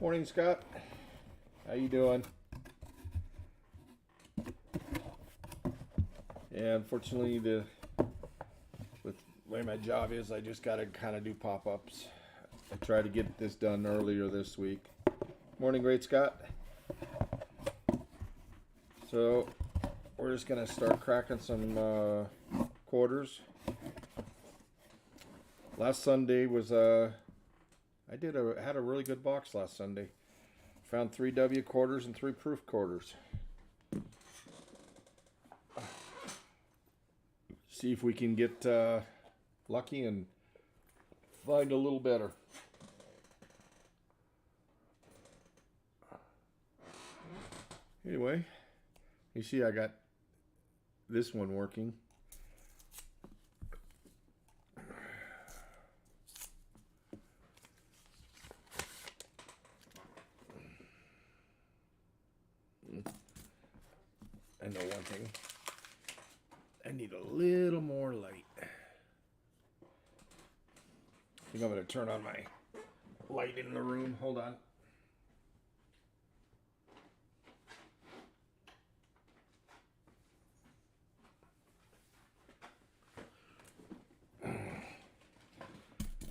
Morning, Scott. How you doing? Yeah, unfortunately, with the way my job is, I just gotta kind of do pop-ups. I tried to get this done earlier this week. Morning, great Scott. So we're just gonna start cracking some quarters. Last Sunday was had a really good box last Sunday. Found 3 W quarters and 3 proof quarters. See if we can get lucky and find a little better. Anyway, you see I got this one working. I know one thing. I need a little more light. I think I'm going to turn on my light in the room. Hold on.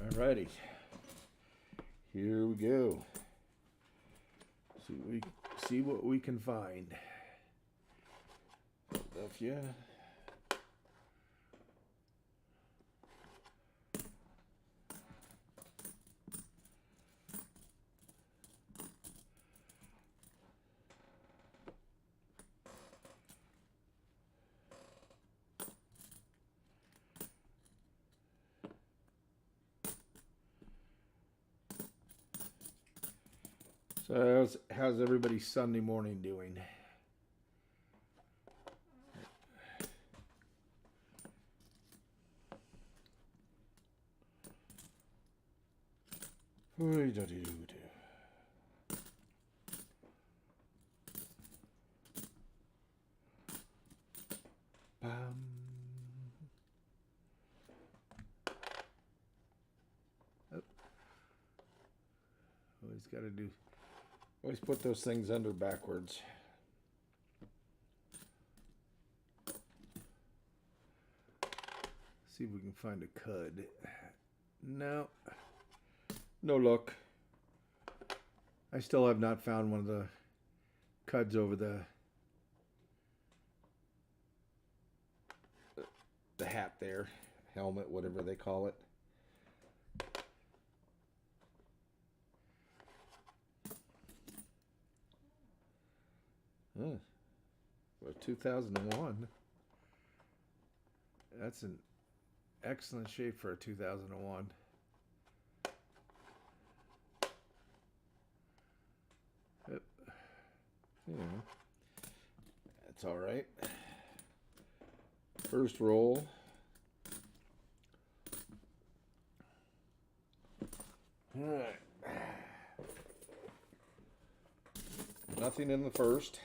Alrighty. Here we go. See what we can find. Philadelphia. So how's everybody Sunday morning doing? Always got to do. Always put those things under backwards. See if we can find a cud. No. No luck. I still have not found one of the cuds over the hat there. Helmet, whatever they call it. Well, 2001. That's an excellent shape for a 2001. Yep. Yeah. That's all right. First roll. All right. Nothing in the first.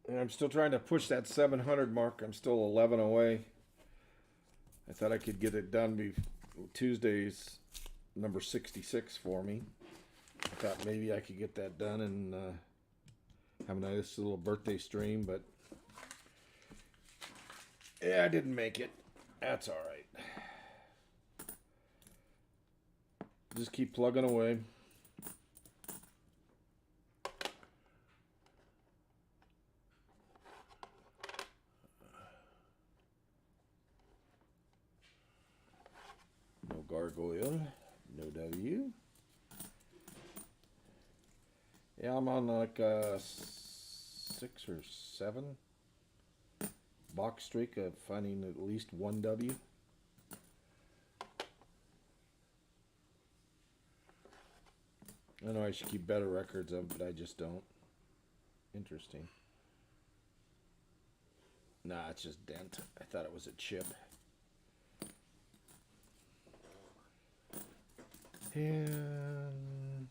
And I'm still trying to push that 700 mark. I'm still 11 away. I thought I could get it done Tuesday's number 66 for me. I thought maybe I could get that done and have a nice little birthday stream, but yeah, I didn't make it. That's all right. Just keep plugging away. No gargoyle, no W. Yeah, I'm on like a 6 or 7 box streak of finding at least one W. I know I should keep better records of, but I just don't. Interesting. Nah, it's just dent. I thought it was a chip. And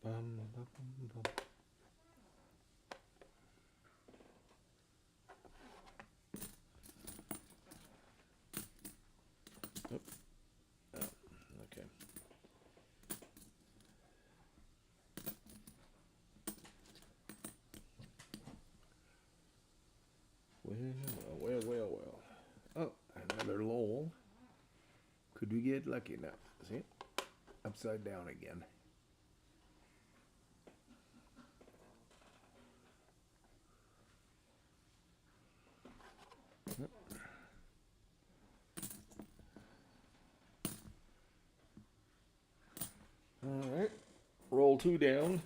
bum, bum. Oop. Oh, okay. Well. Oh, another Lowell. Could we get lucky now? See? Upside down again. All right. Roll 2 down.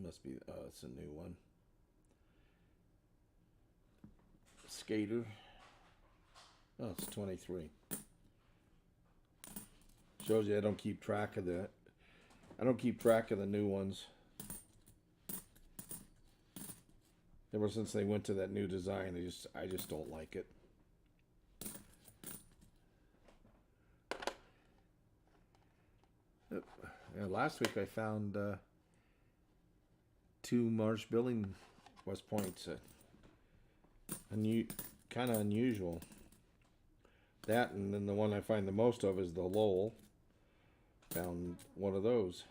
Must be, it's a new one. Skater. Oh, it's 23. Shows you I don't keep track of that. I don't keep track of the new ones. Ever since they went to that new design, I just don't like it. Yep. Yeah, last week I found 2 Marsh Billing West Points. Kind of unusual. That, and then the one I find the most of is the Lowell. Found one of those.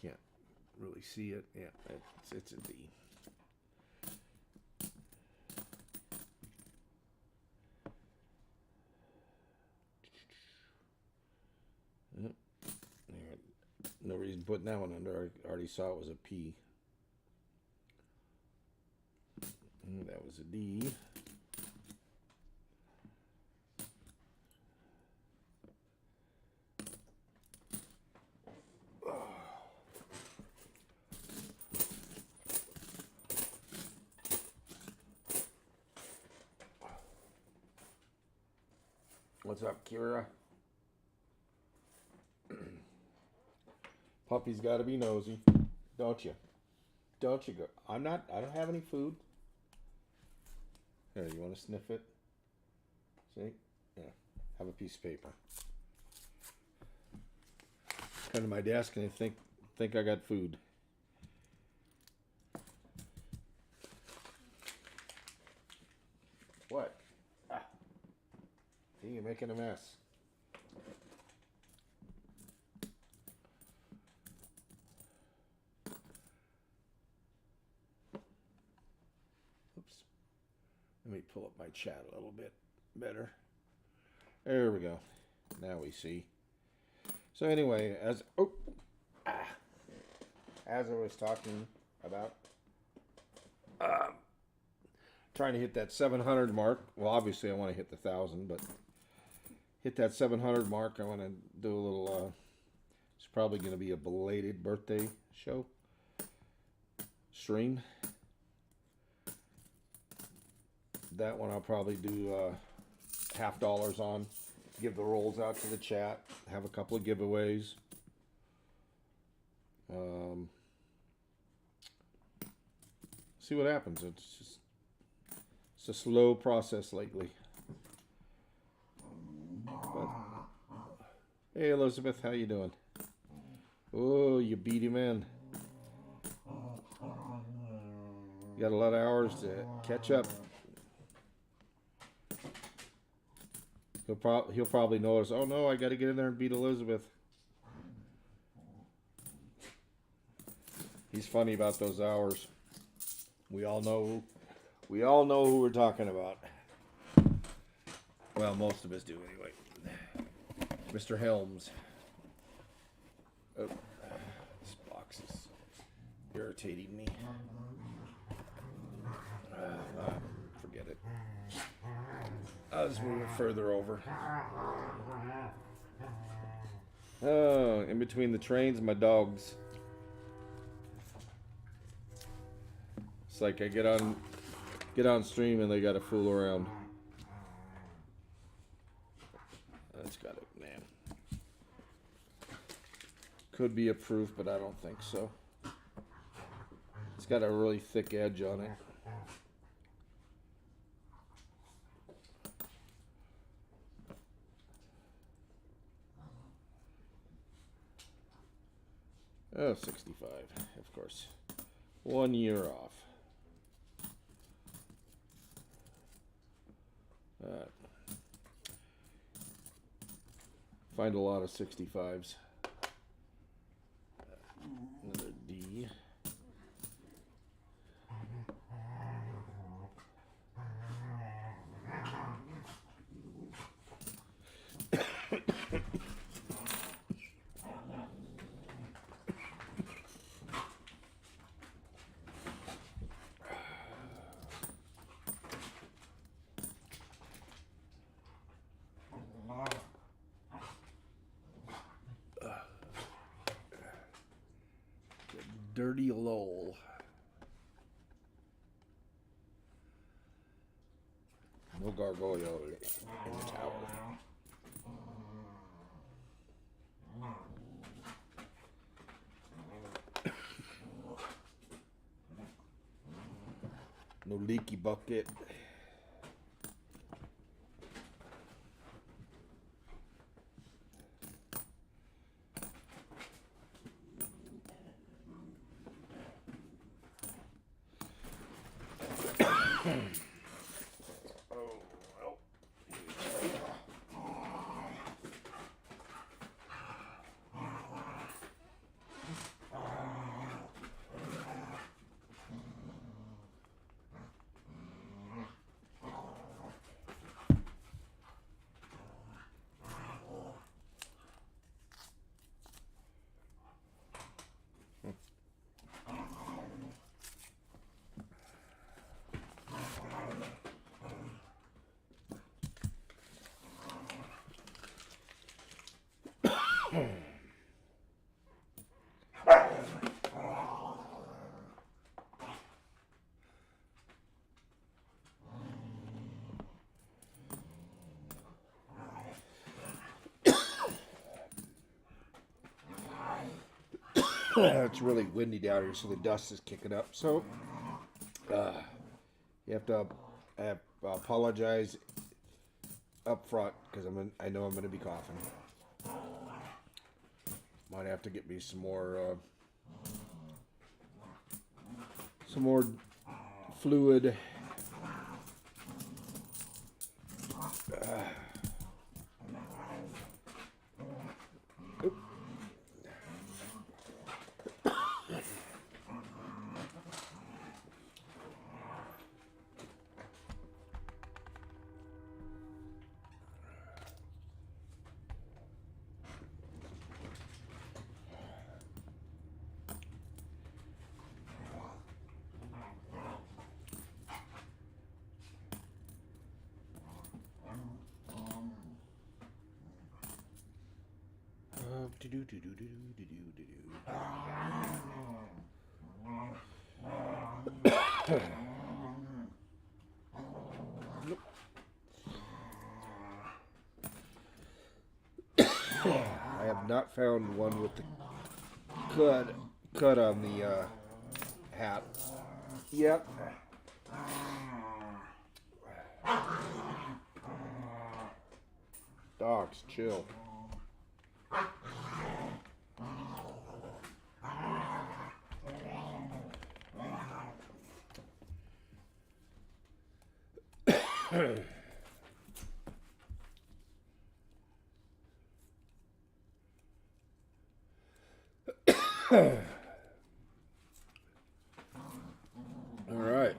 Can't really see it. Yeah, it's a D. No reason putting that one under. I already saw it was a P. That was a D. What's up, Kira? Puppy's got to be nosy, don't you? Don't you go? I don't have any food. Here, you want to sniff it? See? Yeah. Have a piece of paper. Come to my desk and I think I got food. What? Ah. See, you're making a mess. Oops. Let me pull up my chat a little bit better. There we go. Now we see. So anyway, as I was talking about trying to hit that 700 mark. Well, obviously I want to hit the 1,000, but hit that 700 mark. I want to do a little. It's probably going to be a belated birthday show stream. That one I'll probably do $50 on. Give the rolls out to the chat. Have a couple of giveaways. See what happens. It's a slow process lately. But, hey Elizabeth, how you doing? Oh, you beat him in. You got a lot of hours to catch up. He'll probably notice, oh no, I got to get in there and beat Elizabeth. He's funny about those hours. We all know who we're talking about. Well, most of us do anyway. Mr. Helms. Oh, this box is irritating me. Forget it. I'll just move it further over. Oh, in between the trains, my dogs. It's like I get on stream and they gotta fool around. That's got it, man. Could be a proof, but I don't think so. It's got a really thick edge on it. Oh, 65, of course. 1 year off. Find a lot of 65s. Another D. Dirty Lowell. No gargoyle in the tower. No leaky bucket. It's really windy down here, so the dust is kicking up. So you have to apologize up front because I know I'm going to be coughing. Might have to get me some more fluid. I have not found one with the cut on the hat. Yep. Dogs, chill. All right.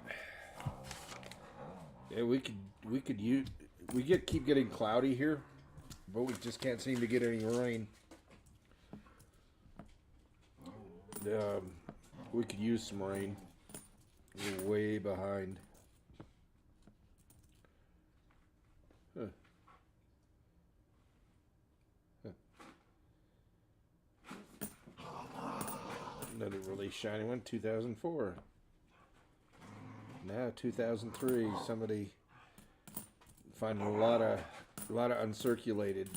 Yeah, we keep getting cloudy here, but we just can't seem to get any rain. We could use some rain. We're way behind. Huh. Another really shiny one, 2004. Now 2003. Somebody finding a lot of uncirculated,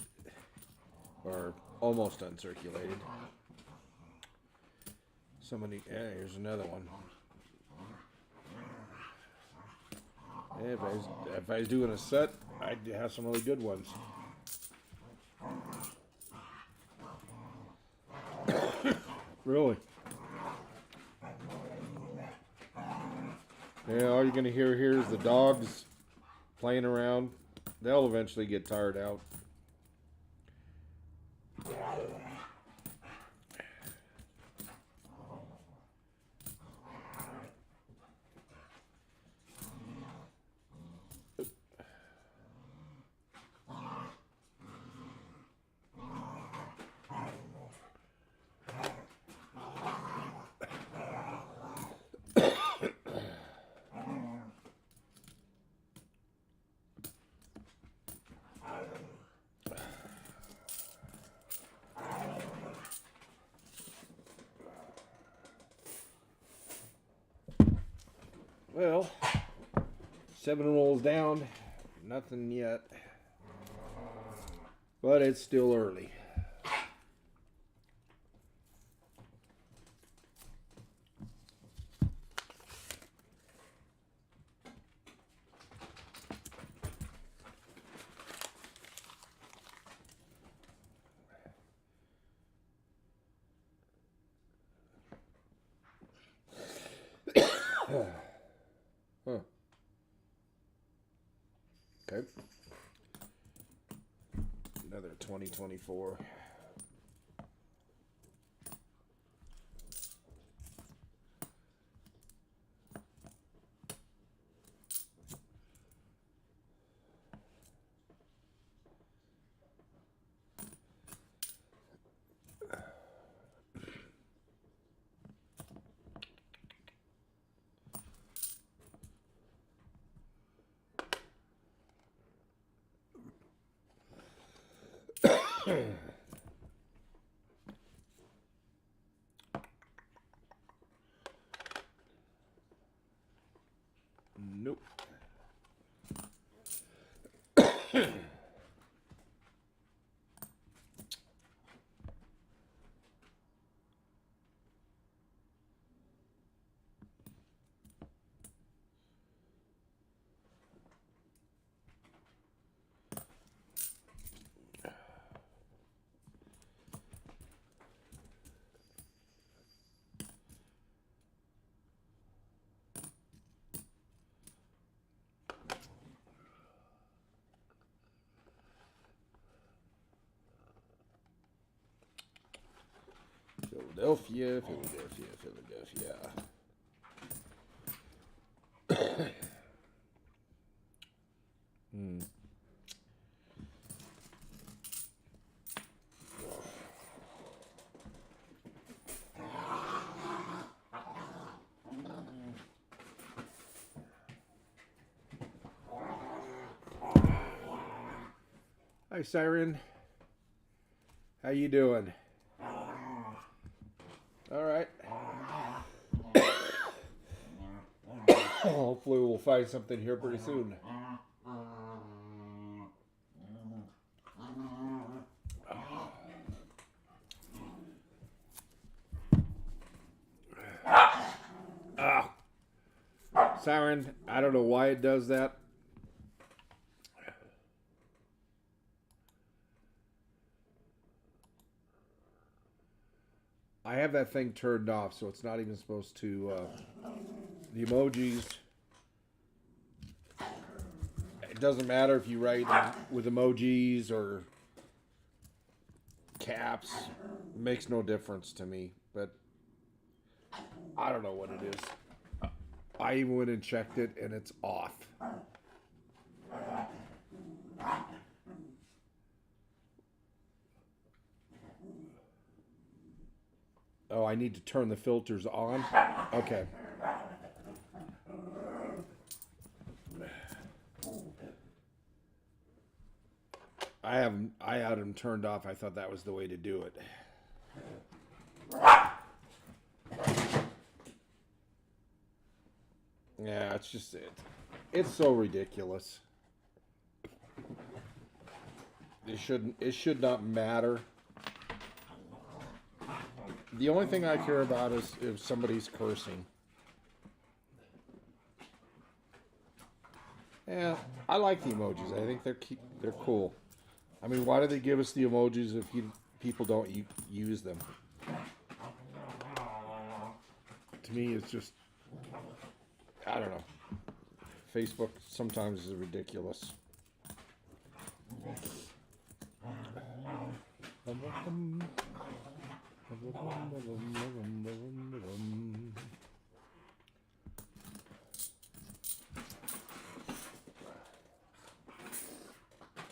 or almost uncirculated. Somebody, yeah, here's another one. Yeah, if I was doing a set, I'd have some really good ones. Really? Yeah, all you're gonna hear here is the dogs playing around. They'll eventually get tired out. Well, 7 rolls down, nothing yet, but it's still early. Huh. Okay. Another 2024. Nope. Philadelphia, Philadelphia, Philadelphia. Hi, Siren. How you doing? All right. Hopefully we'll find something here pretty soon. Siren, I don't know why it does that. I have that thing turned off, so it's not even supposed to. The emojis. It doesn't matter if you write with emojis or caps. It makes no difference to me. But I don't know what it is. I even went and checked it, and it's off. Oh, I need to turn the filters on? Okay. I had them turned off. I thought that was the way to do it. Yeah, it's just it's so ridiculous. It should not matter. The only thing I care about is if somebody's cursing. Yeah, I like the emojis. I think they're cool. I mean, why do they give us the emojis if people don't use them? To me, it's just, I don't know. Facebook sometimes is ridiculous.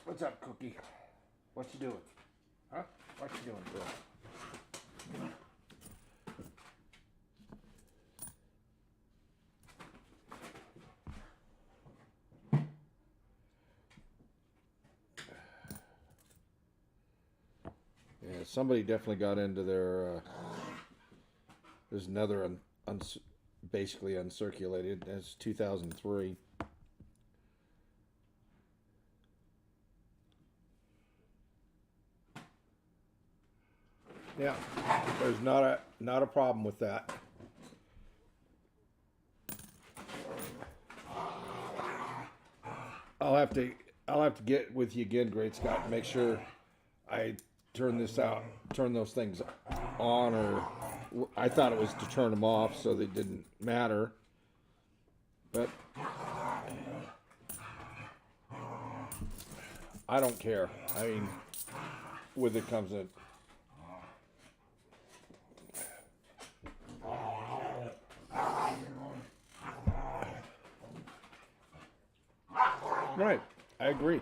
What's up, Cookie? What you doing? Huh? What you doing, girl? Yeah, somebody definitely got into their. There's another basically uncirculated. That's 2003. Yeah, there's not a problem with that. I'll have to get with you again, Great Scott, and make sure I turn those things on, or I thought it was to turn them off so they didn't matter. But I don't care. I mean, with it comes a right. I agree.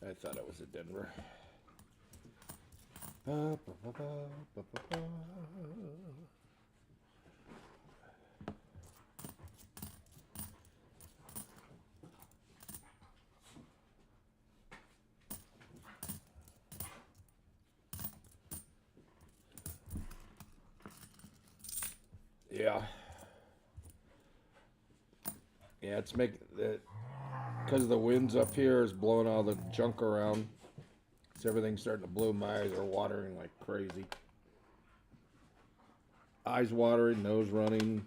I thought it was a Denver. Yeah. Yeah, it's making that because the winds up here is blowing all the junk around. So everything's starting to blow. My eyes are watering like crazy. Eyes watering, nose running.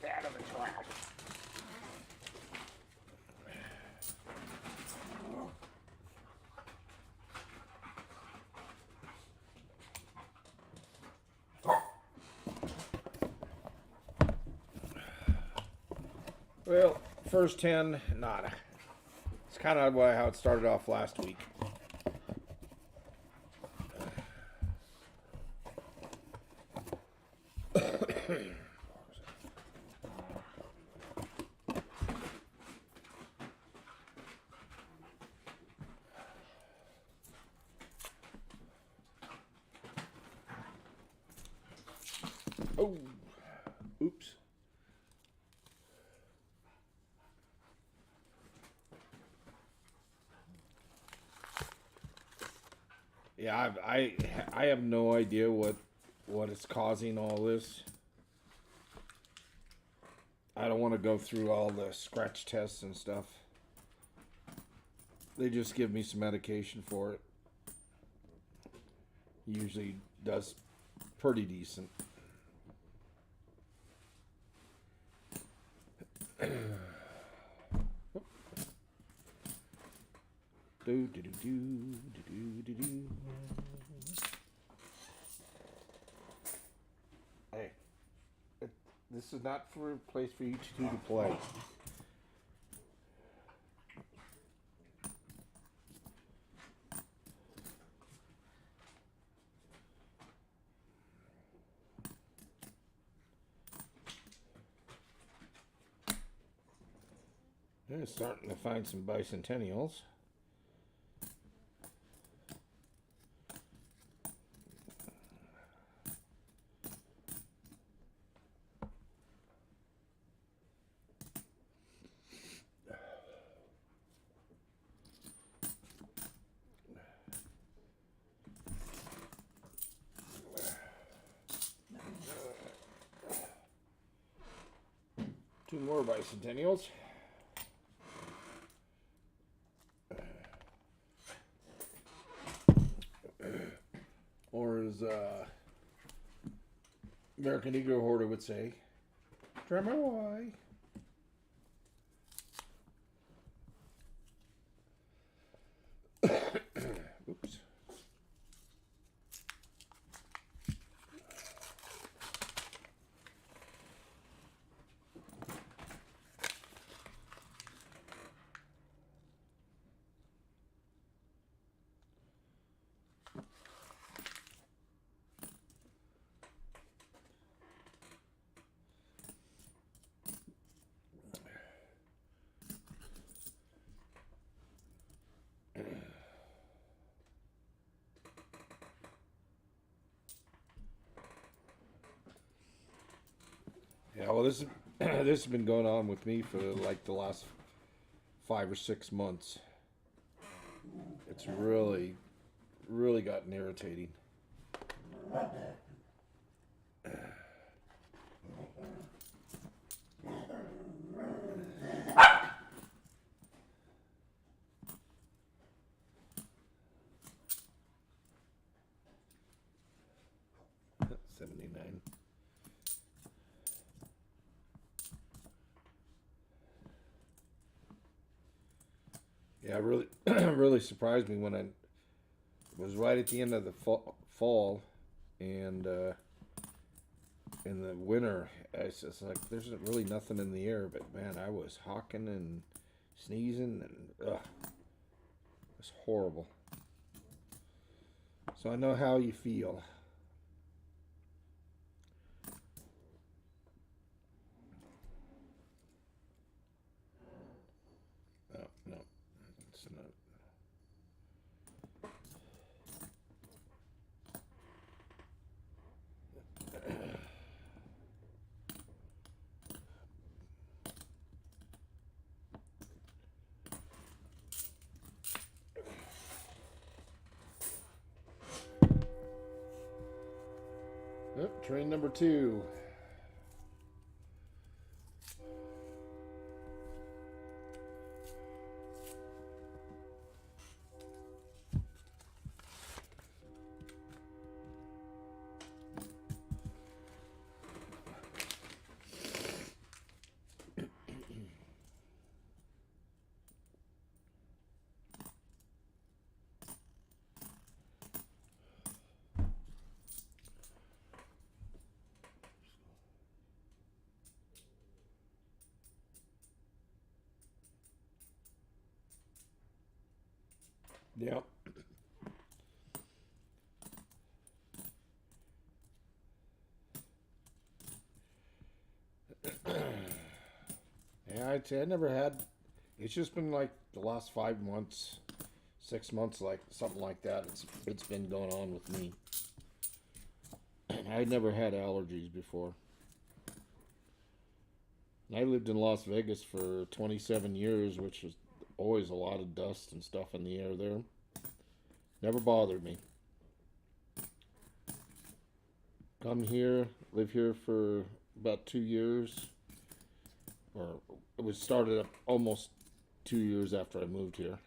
Out of the trap. Well, first 10, nada. It's kind of how it started off last week. Oh, Yeah, I have no idea what is causing all this. I don't want to go through all the scratch tests and stuff. They just give me some medication for it. Usually does pretty decent. Do do do do do do do. Hey, this is not for a place for you two to play. I'm starting to find some bicentennials. Two more bicentennials. Or as American Negro Hoarder would say, drummer boy. Oops. Yeah, well, this this has been going on with me for like the last 5 or 6 months. It's really gotten irritating. 79. Yeah, really, really surprised me when I was right at the end of the fall and in the winter. It's just like there's really nothing in the air, but man, I was hawking and sneezing and it's horrible. So I know how you feel. No, no, it's not. Train number 2. Yep. Yeah, I'd say I never had. It's just been like the last 5 months, 6 months, like something like that. It's been going on with me. I'd never had allergies before. I lived in Las Vegas for 27 years, which was always a lot of dust and stuff in the air there. Never bothered me. come here, live here for about 2 years, or it was started up almost 2 years after I moved here,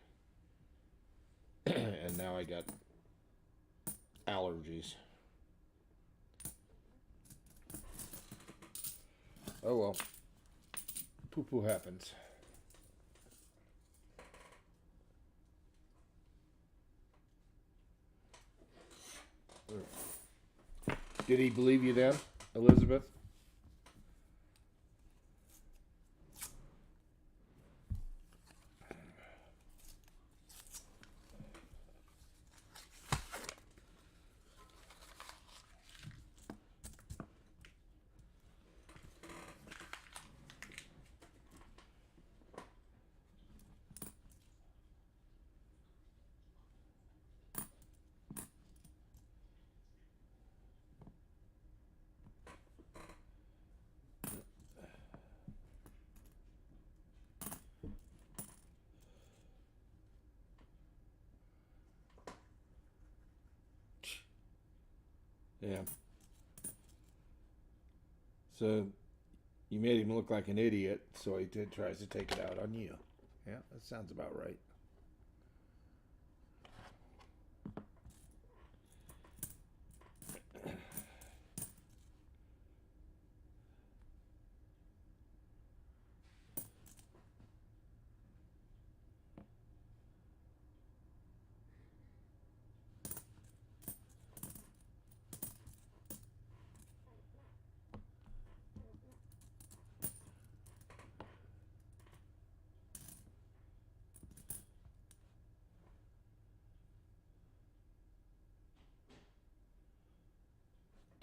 and now I got allergies. Oh well, poo poo happens. Did he believe you then, Elizabeth? Yeah. So you made him look like an idiot, so he tries to take it out on you. Yeah, that sounds about right.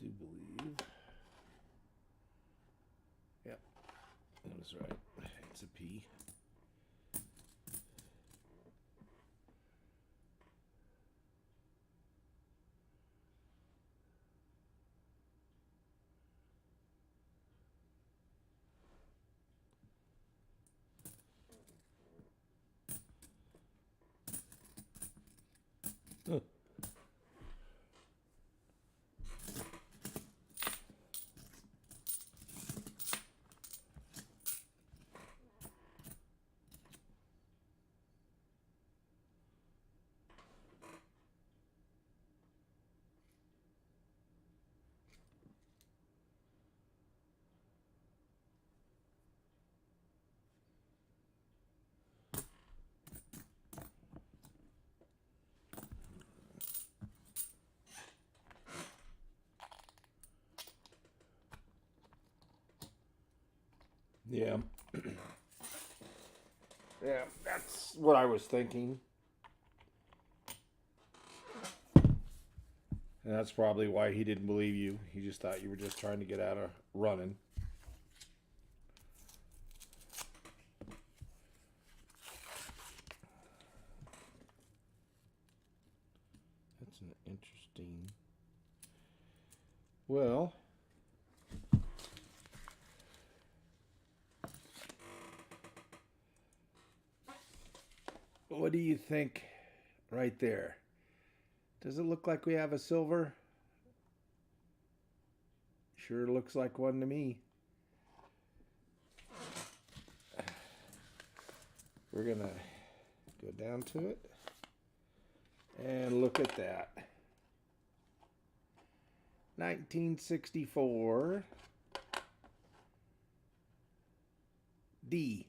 Do believe. Yep, that was right. It's a P. Huh. Yeah. Yeah, that's what I was thinking. And that's probably why he didn't believe you. He just thought you were just trying to get out of running. That's an interesting. Well, what do you think right there? Does it look like we have a silver? Sure looks like one to me. We're gonna go down to it and look at that. 1964 D.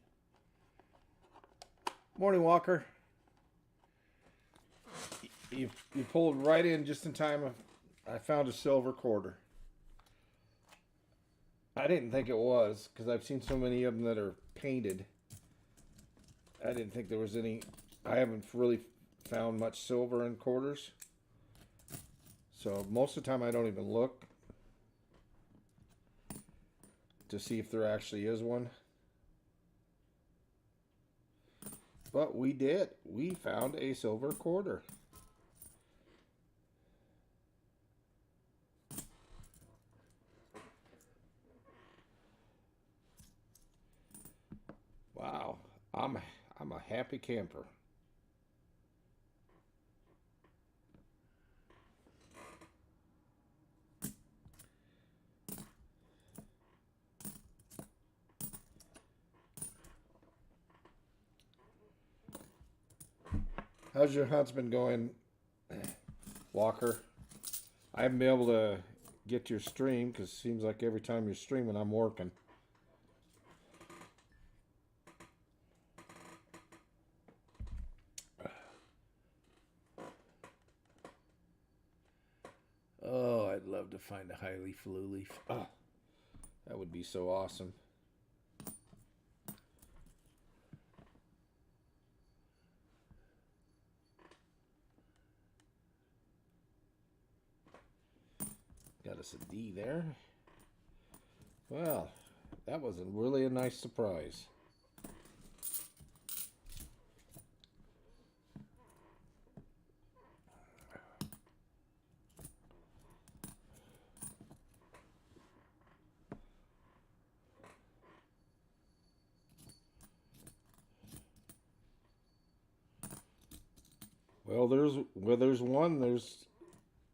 Morning, Walker. You pulled right in just in time. I found a silver quarter. I didn't think it was because I've seen so many of them that are painted. I didn't think there was any. I haven't really found much silver in quarters. So most of the time I don't even look to see if there actually is one. But we did. We found a silver quarter. Wow. I'm a happy camper. How's your hunts been going, Walker? I haven't been able to get your stream because it seems like every time you're streaming, I'm working. Oh, I'd love to find a high leaf, low leaf. Oh, that would be so awesome. Got us a D there. Well, that was really a nice surprise. Well, there's one.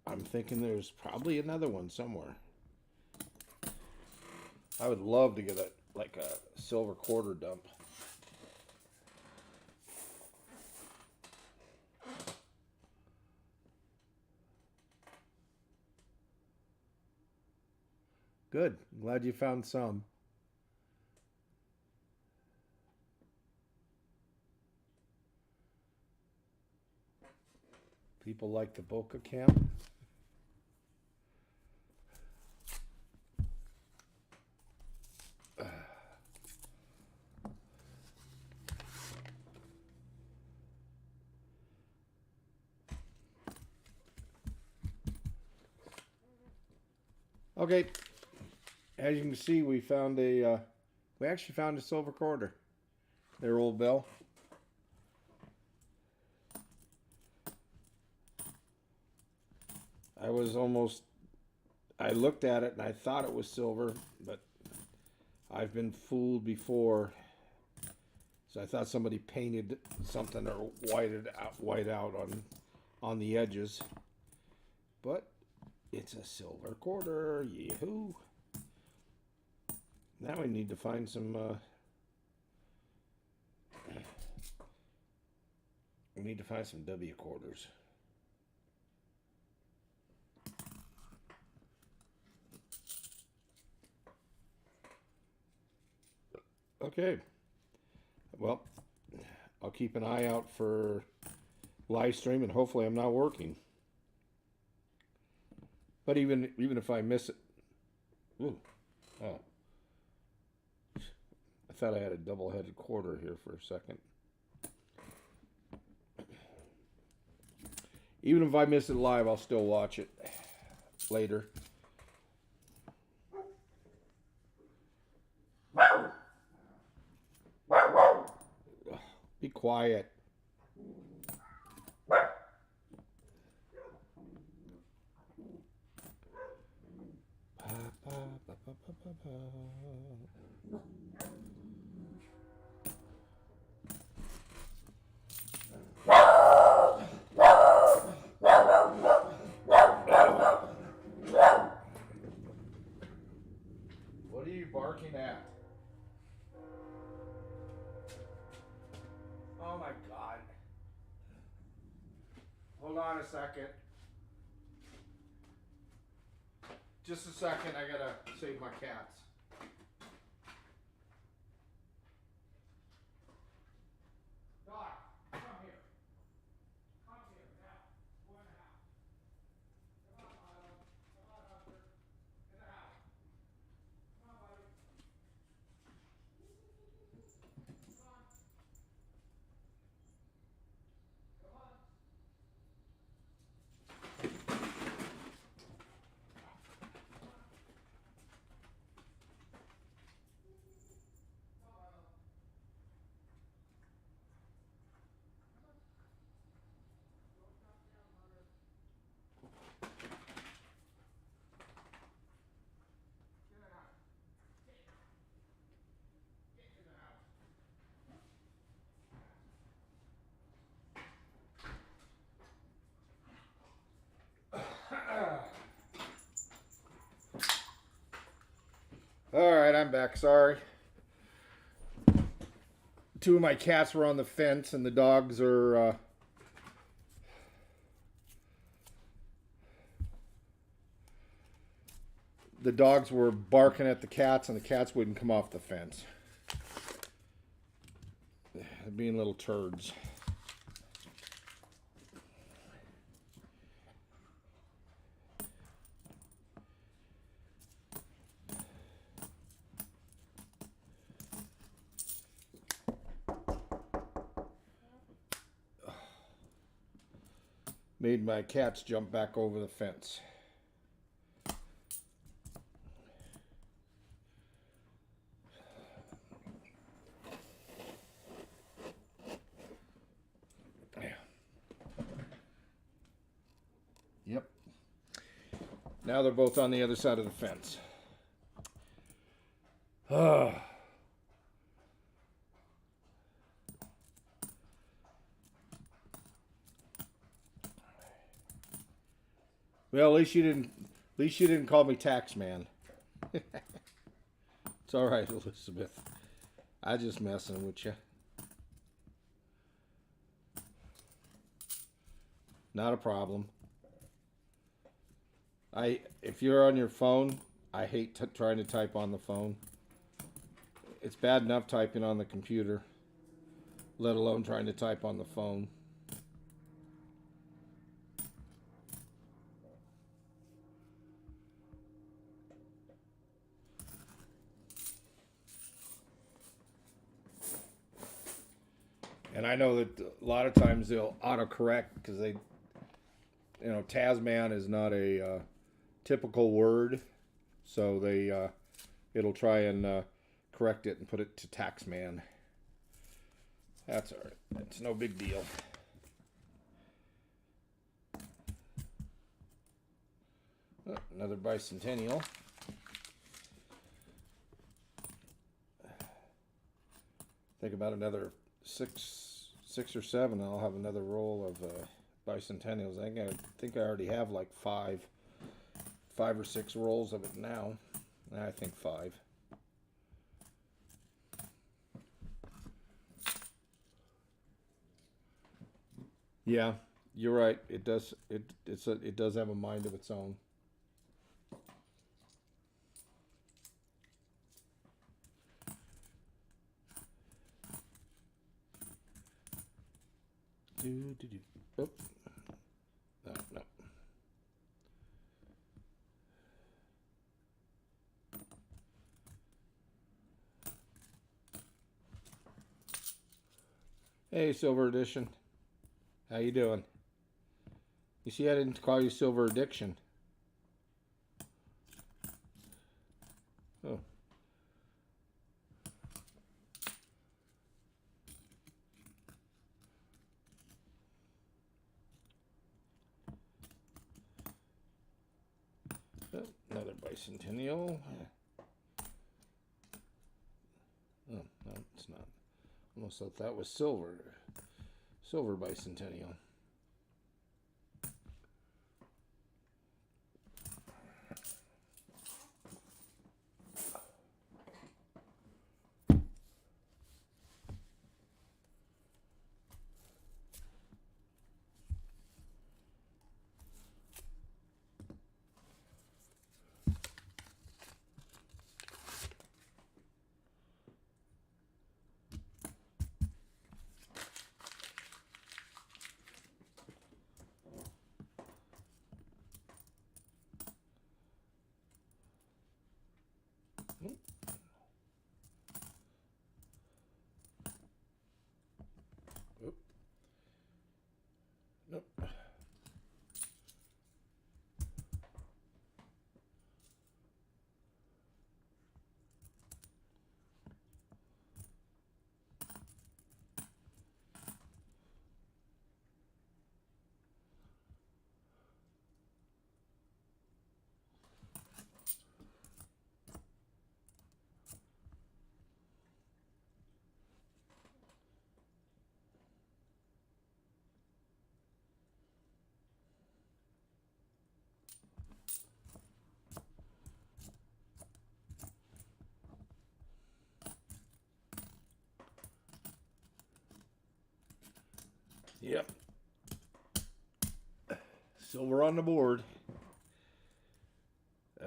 I'm thinking there's probably another one somewhere. I would love to get a silver quarter dump. Good. Glad you found some. People like the Boca Camp. Okay, as you can see, we actually found a silver quarter. There, old Bill. I looked at it and I thought it was silver, but I've been fooled before. So I thought somebody painted something or white out on the edges. But it's a silver quarter. Yee-hoo. Now we need to find some W quarters. Okay. Well, I'll keep an eye out for live stream, and hopefully I'm not working. But even if I miss it, ooh, oh, I thought I had a double-headed quarter here for a second. Even if I miss it live, I'll still watch it later. Be quiet. What are you barking at? Oh my God. Hold on a second. Just a second, I gotta save my cats. Doc, come here. Come here now. Go in the house. Come on, Milo. Come on, Hunter. In the house. Come on, buddy. Come on. Come on. All right, I'm back. Sorry. Two of my cats were on the fence, and the dogs are the dogs were barking at the cats, and the cats wouldn't come off the fence. They're being little turds. Made my cats jump back over the fence. Yep. Now they're both on the other side of the fence. Well, at least you didn't call me tax man. It's all right, Elizabeth. I just messing with you. Not a problem. If you're on your phone, I hate trying to type on the phone. It's bad enough typing on the computer, let alone trying to type on the phone. And I know that a lot of times they'll autocorrect because Tasman is not a typical word, so it'll try and correct it and put it to taxman. That's all right. It's no big deal. Oh, another bicentennial. Think about another six or seven, I'll have another roll of bicentennials. I think I already have like five or six rolls of it now. I think 5. Yeah, you're right. It does. It does have a mind of its own. Oh. No. Hey, Silver Edition. How you doing? You see, I didn't call you Silver Addiction. Oh. Oh, another bicentennial. Oh, no, it's not. Almost thought that was silver. Silver bicentennial. Nope. Yep. Silver on the board.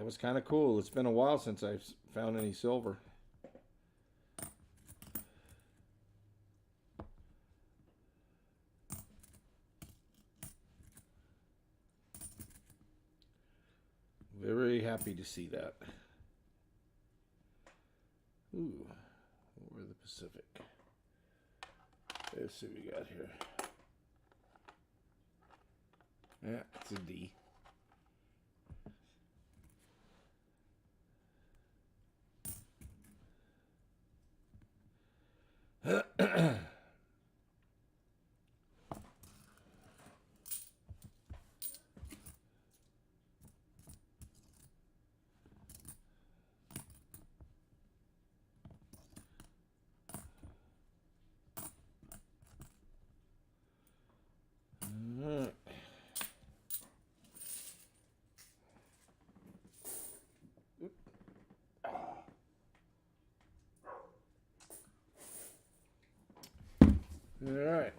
That was kind of cool. It's been a while since I've found any silver. Very happy to see that. Ooh, over the Pacific. Let's see what we got here. Yeah, it's a D. All right.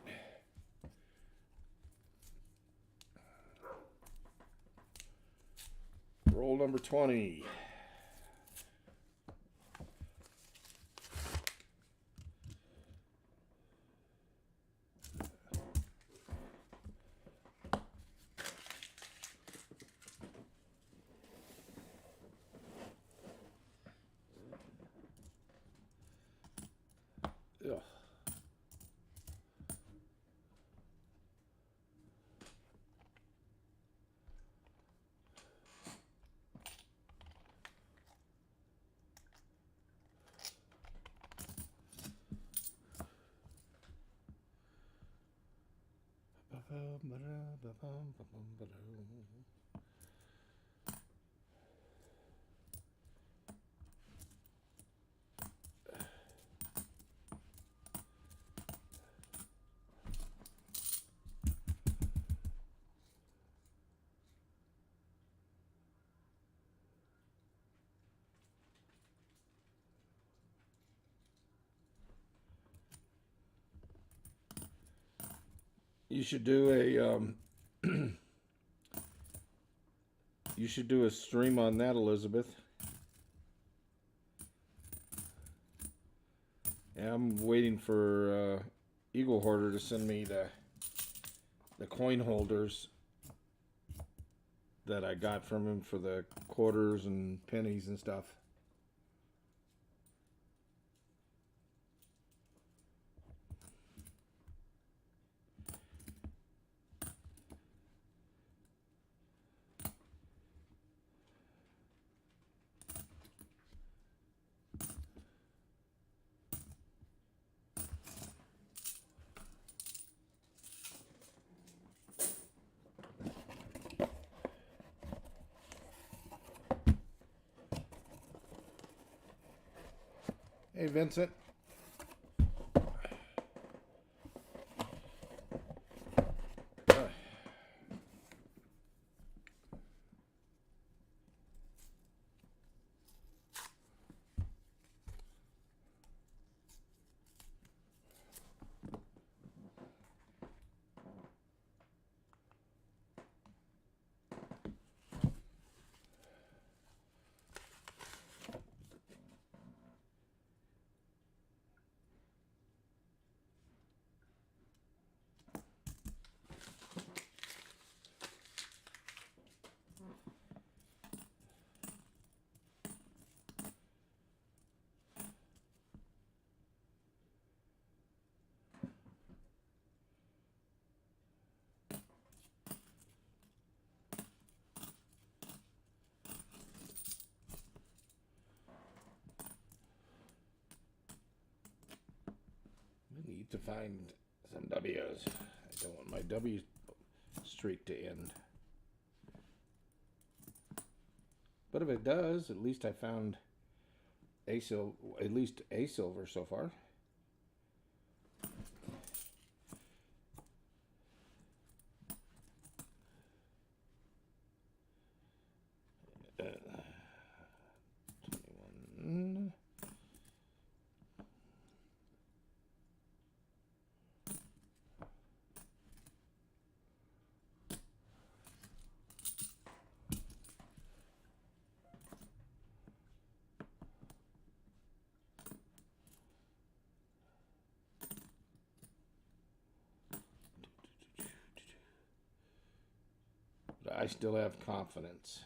Roll number 20. Ugh. You should do a you should do a stream on that, Elizabeth. Yeah, I'm waiting for Eagle Hoarder to send me the coin holders that I got from him for the quarters and pennies and stuff. Hey, Vincent. I need to find some W's. I don't want my W streak to end. But if it does, at least I found at least a silver so far. Uh, 21. I still have confidence.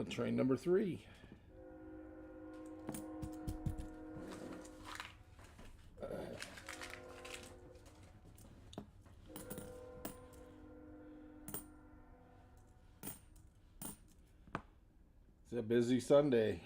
Train number 3. It's a busy Sunday.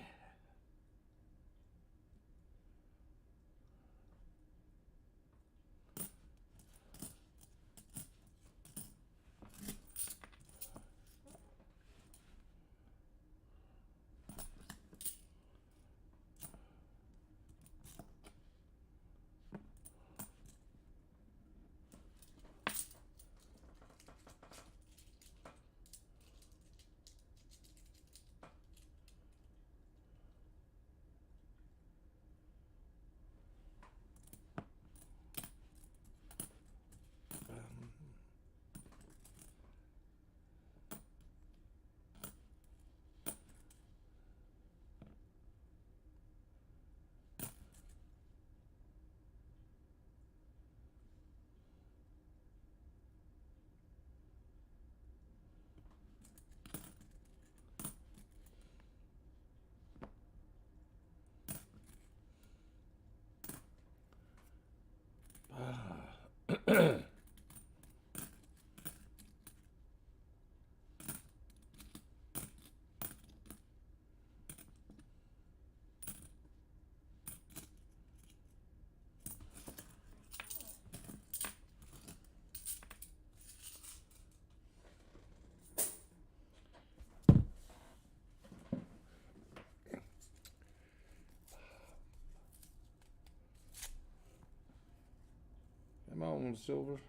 Come on, Silver.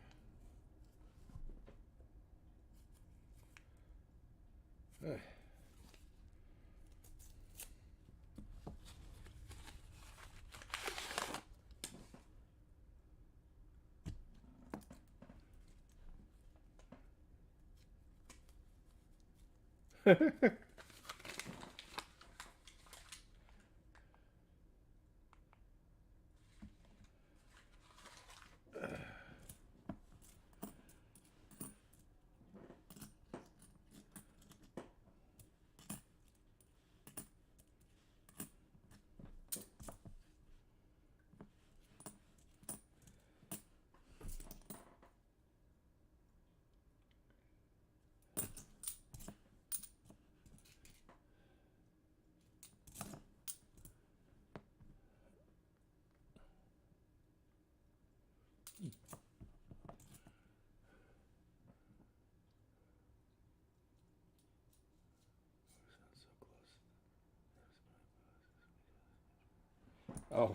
Oh.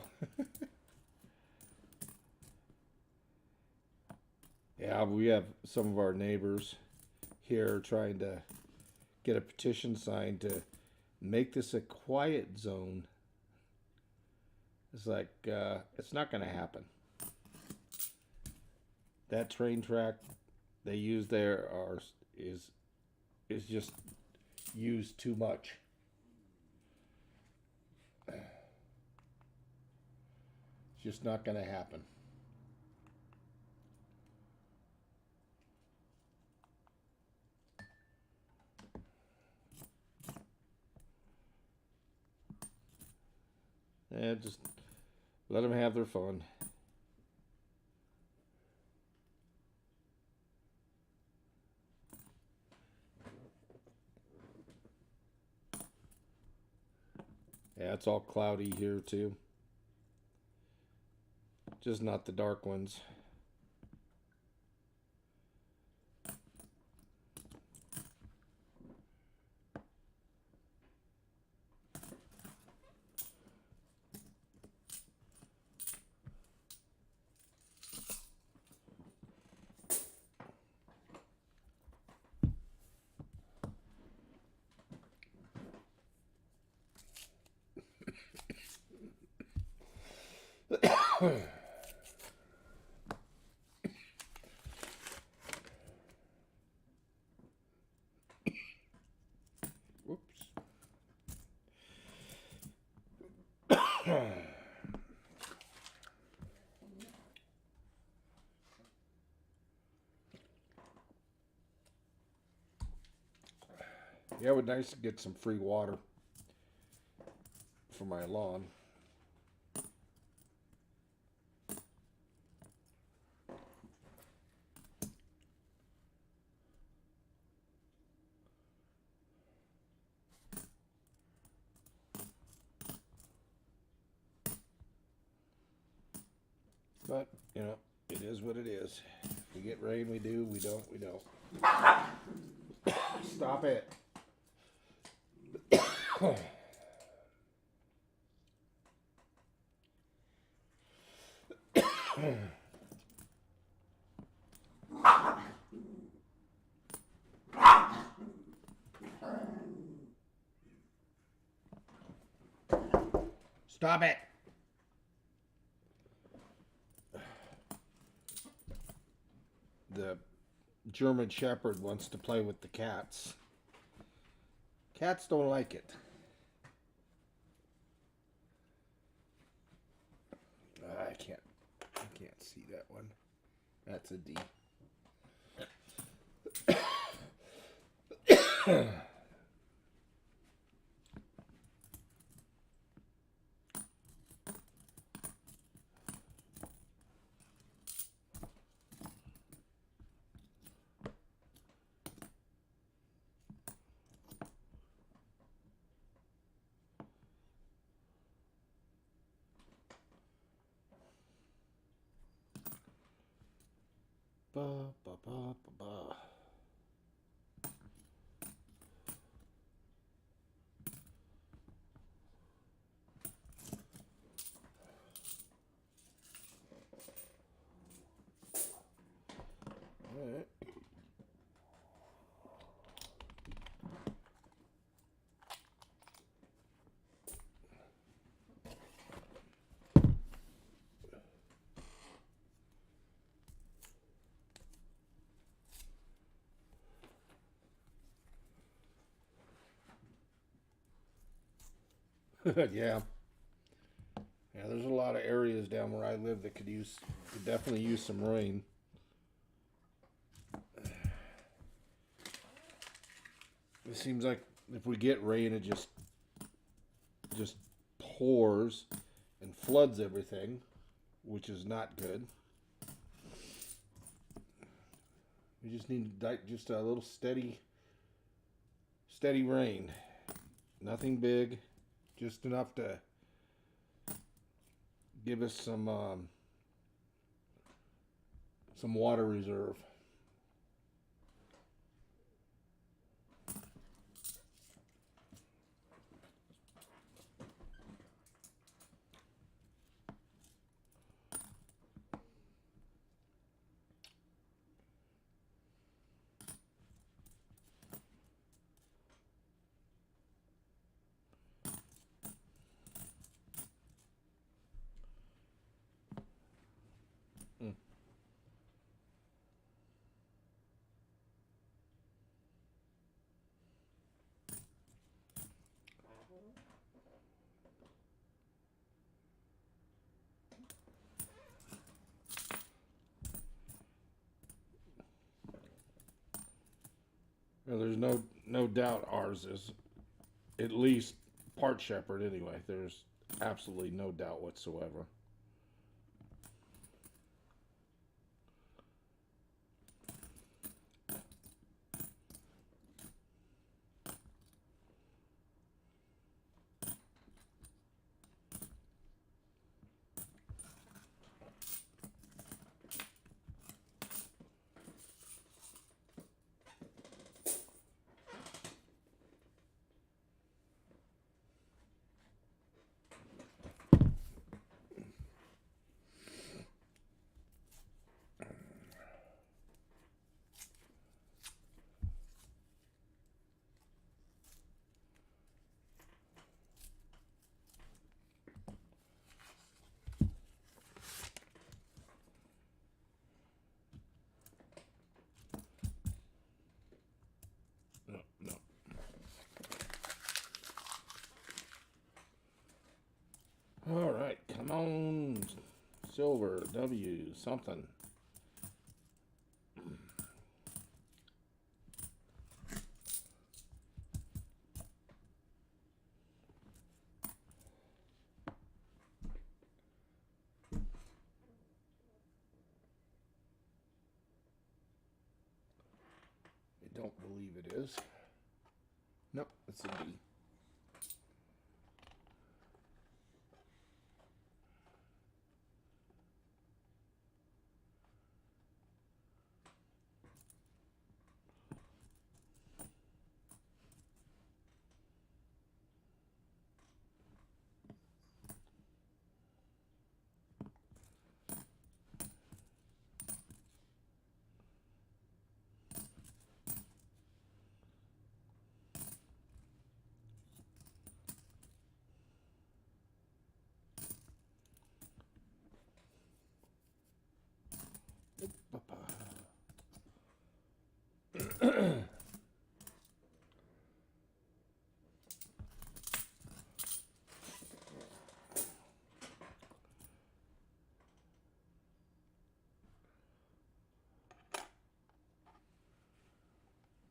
Yeah, we have some of our neighbors here trying to get a petition signed to make this a quiet zone. It's like, it's not going to happen. That train track they use there is just used too much. It's just not going to happen. Yeah, just let them have their fun. Yeah, it's all cloudy here too. Just not the dark ones. Whoops. Yeah, it would be nice to get some free water for my lawn. But, you know, it is what it is. If we get rain, we do. We don't, we don't. Stop it. Stop it. The German Shepherd wants to play with the cats. Cats don't like it. I can't see that one. That's a D. Ba, ba, ba, ba, ba. All right. Yeah. Yeah, there's a lot of areas down where I live that could definitely use some rain. It seems like if we get rain, it just pours and floods everything, which is not good. We just need just a little steady rain. Nothing big, just enough to give us some water reserve. Well, there's no doubt ours is at least part shepherd anyway. There's absolutely no doubt whatsoever. Silver, W, something. I don't believe it is. Nope, it's a D.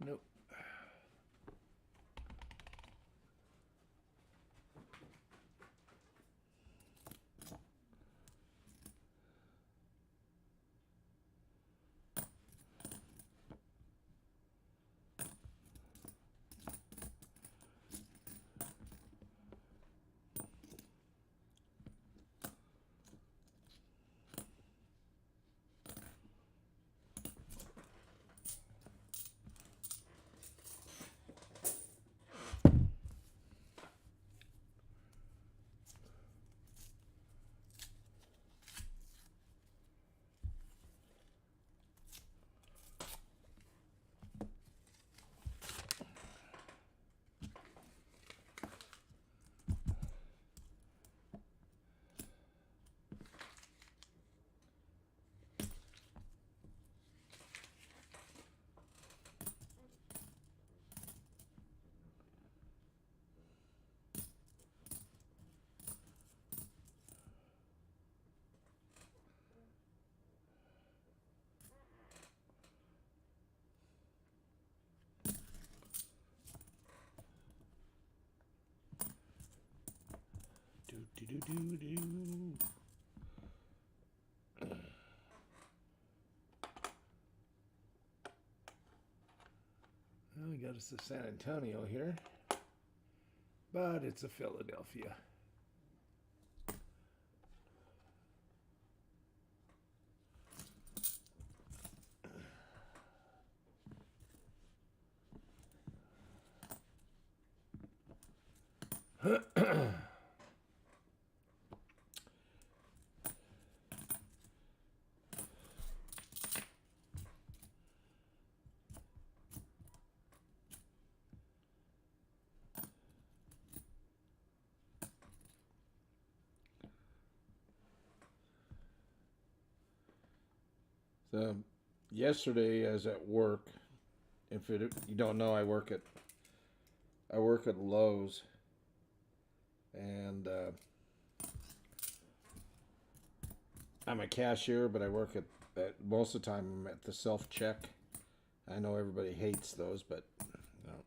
Nope. Do. Well, we got us to San Antonio here, but it's a Philadelphia. So yesterday, I was at work. You don't know, I work at Lowe's, and I'm a cashier, but I work at most of the time I'm at the self check. I know everybody hates those, but you know,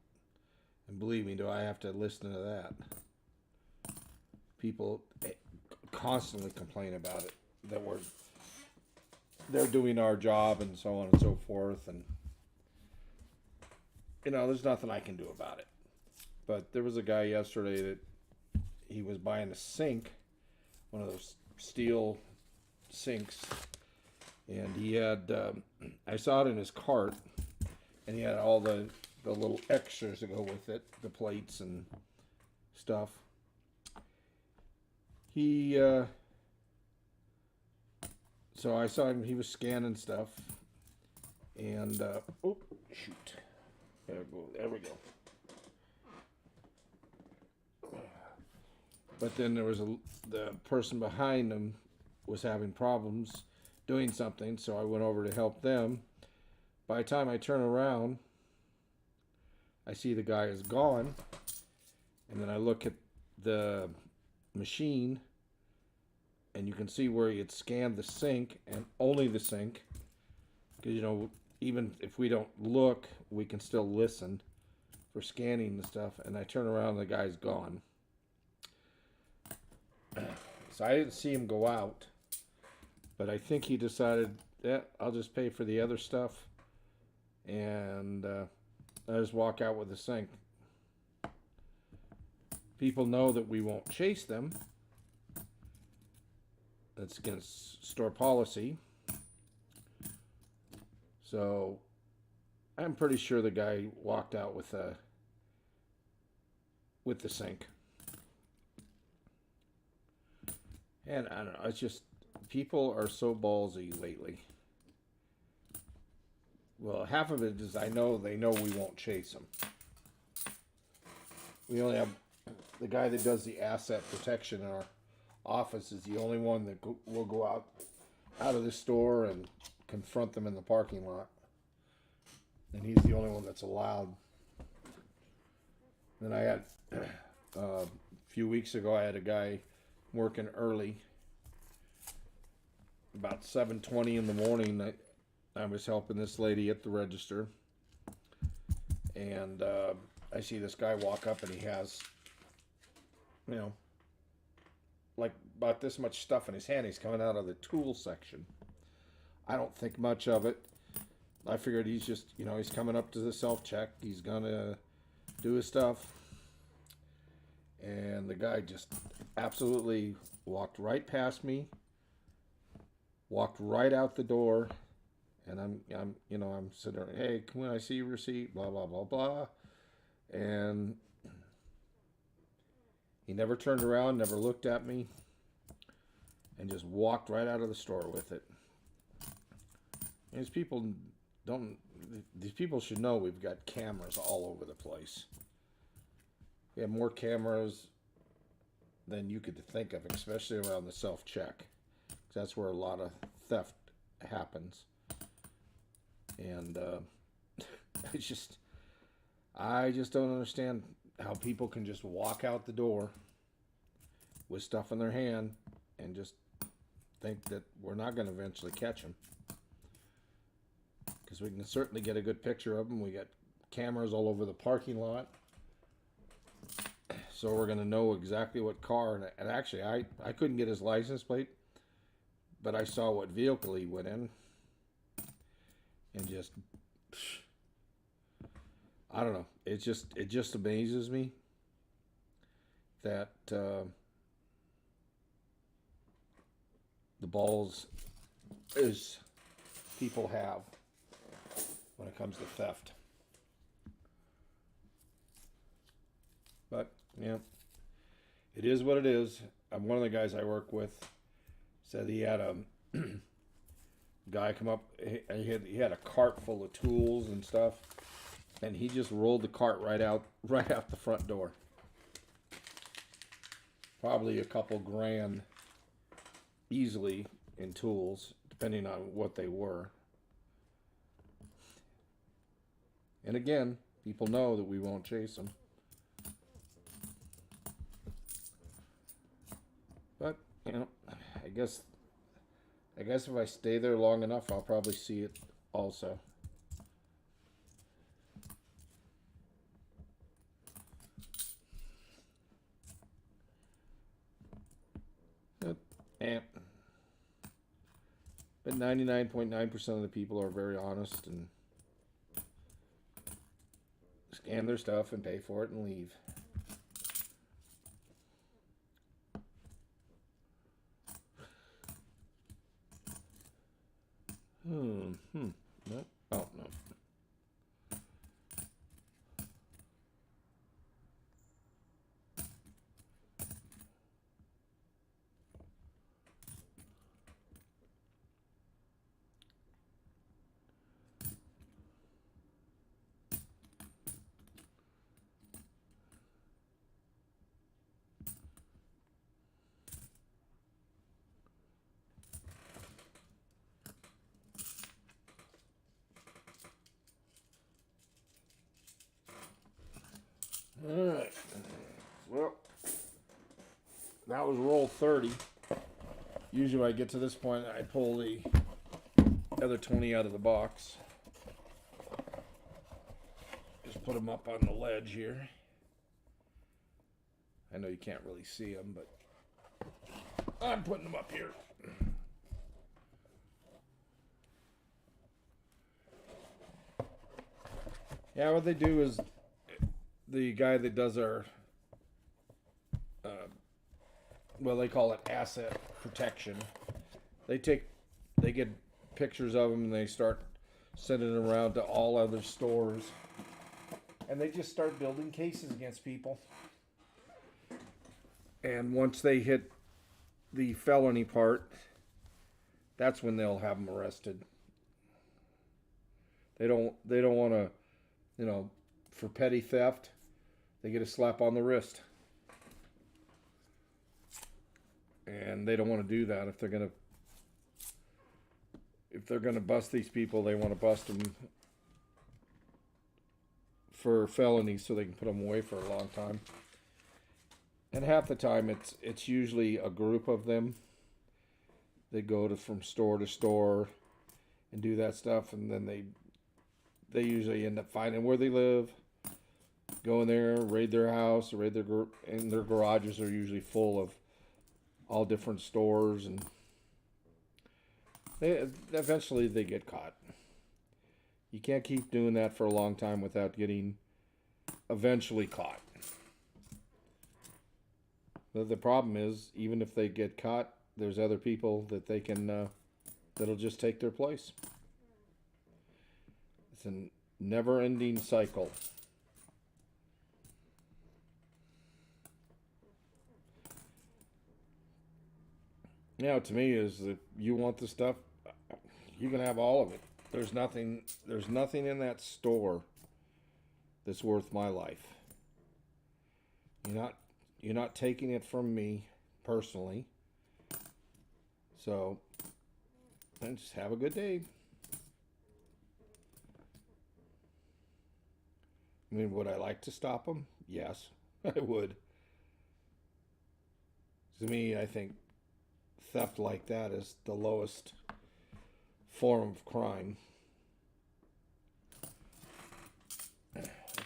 and believe me, do I have to listen to that? People constantly complain about it, that they're doing our job and so on and so forth, and there's nothing I can do about it. But there was a guy yesterday that he was buying a sink, one of those steel sinks, and he had I saw it in his cart, and he had all the little extras to go with it, the plates and stuff. He so I saw him, he was scanning stuff, and oh shoot, there we go. But then there was the person behind him was having problems doing something, so I went over to help them. By the time I turn around, I see the guy is gone, and then I look at the machine, and you can see where he had scanned the sink and only the sink. Because, you know, even if we don't look, we can still listen for scanning the stuff. And I turn around and the guy's gone. So I didn't see him go out. But I think he decided, yeah, I'll just pay for the other stuff. And I just walk out with the sink. People know that we won't chase them. That's against store policy. So I'm pretty sure the guy walked out with the sink. And I don't know, it's just people are so ballsy lately. Well, half of it is they know we won't chase them. We only have the guy that does the asset protection in our office is the only one that will go out of the store and confront them in the parking lot. And he's the only one that's allowed. Then I had, a few weeks ago, I had a guy working early. About 7:20 in the morning, I was helping this lady at the register. And I see this guy walk up and he has, you know, like about this much stuff in his hand. He's coming out of the tool section. I don't think much of it. I figured he's just, you know, he's coming up to the self-check. He's gonna do his stuff. And the guy just absolutely walked right past me, walked right out the door, and I'm sitting there, hey, can I see your receipt? Blah, blah, blah, blah. And he never turned around, never looked at me, and just walked right out of the store with it. These people should know we've got cameras all over the place. We have more cameras than you could think of, especially around the self-check. That's where a lot of theft happens. And I just don't understand how people can just walk out the door with stuff in their hand and just think that we're not going to eventually catch them. Because we can certainly get a good picture of them. We got cameras all over the parking lot. So we're going to know exactly what car. And actually, I couldn't get his license plate, but I saw what vehicle he went in. And just, I don't know. It just amazes me that the balls is people have when it comes to theft. But, yeah, it is what it is. One of the guys I work with said he had a guy come up. He had a cart full of tools and stuff, and he just rolled the cart right out the front door. Probably a couple grand easily in tools, depending on what they were. And again, people know that we won't chase them. But, you know, I guess if I stay there long enough, I'll probably see it also. But 99.9% of the people are very honest and scan their stuff and pay for it and leave. No. Oh, no. Alright. Well, that was roll 30. Usually when I get to this point, I pull the other 20 out of the box. Just put them up on the ledge here. I know you can't really see them, but I'm putting them up here. Yeah, what they do is the guy that does our, well, they call it asset protection. They get pictures of them and they start sending them around to all other stores. And they just start building cases against people. And once they hit the felony part, that's when they'll have them arrested. They don't want to, for petty theft, they get a slap on the wrist. And they don't want to do that. If they're gonna bust these people, they want to bust them for felonies so they can put them away for a long time. And half the time it's usually a group of them. They go from store to store and do that stuff, and then they usually end up finding where they live, go in there, raid their house, and their garages are usually full of all different stores, and eventually they get caught. You can't keep doing that for a long time without getting eventually caught. But the problem is, even if they get caught, there's other people that they can that'll just take their place. It's a never-ending cycle. To me is that you want the stuff, you can have all of it. There's nothing in that store that's worth my life. You're not taking it from me personally. So, and just have a good day. I mean, would I like to stop them? Yes, I would. To me, I think theft like that is the lowest form of crime.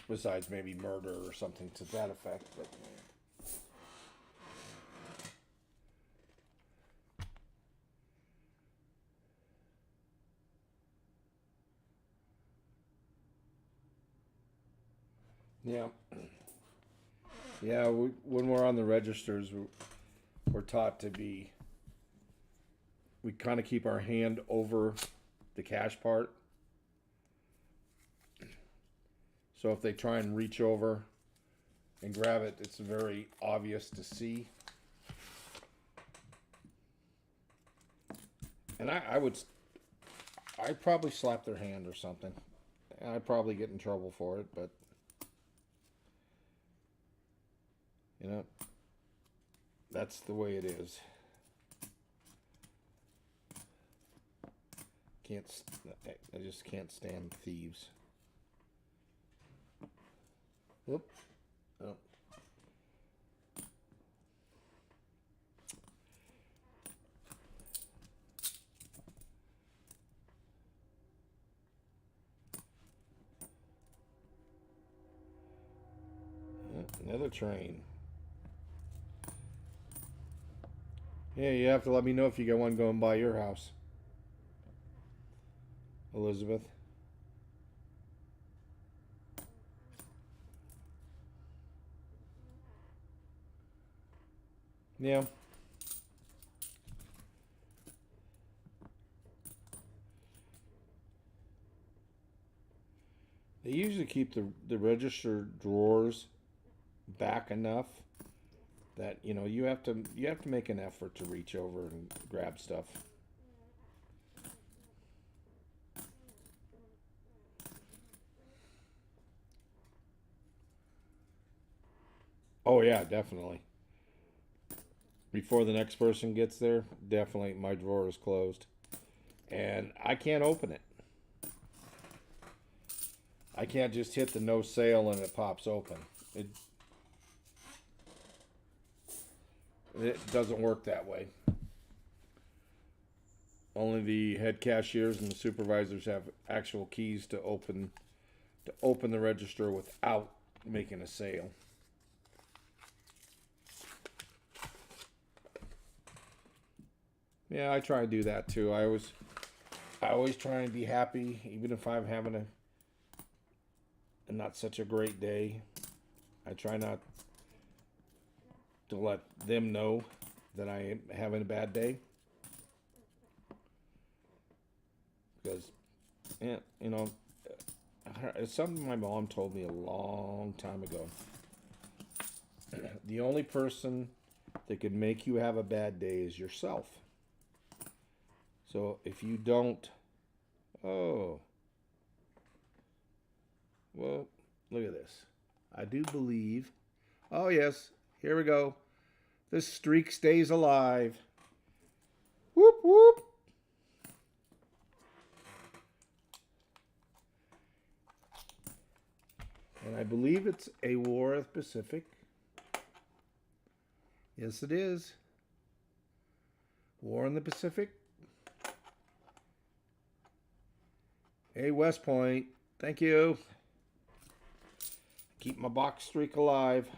Besides maybe murder or something to that effect, but yeah. When we're on the registers, we're taught to be. We kind of keep our hand over the cash part. So if they try and reach over and grab it, it's very obvious to see. And I'd probably slap their hand or something. And I'd probably get in trouble for it, but that's the way it is. I just can't stand thieves. Whoop. Oh. Another train. Yeah, you have to let me know if you got one going by your house, Elizabeth. Yeah. They usually keep the register drawers back enough that you have to make an effort to reach over and grab stuff. Oh yeah, definitely. Before the next person gets there, definitely my drawer is closed. And I can't open it. I can't just hit the no sale and it pops open. It doesn't work that way. only the head cashiers and the supervisors have actual keys to open the register without making a sale. Yeah, I try to do that too. I always try and be happy, even if I'm having a not such a great day. I try not to let them know that I am having a bad day. Because, yeah, you know, it's something my mom told me a long time ago. The only person that can make you have a bad day is yourself. So if you don't, oh, well, look at this. I do believe, oh yes, here we go. This streak stays alive. Whoop, whoop. And I believe it's a War of the Pacific. Yes, it is. War in the Pacific. Hey, West Point. Thank you. Keep my box streak alive.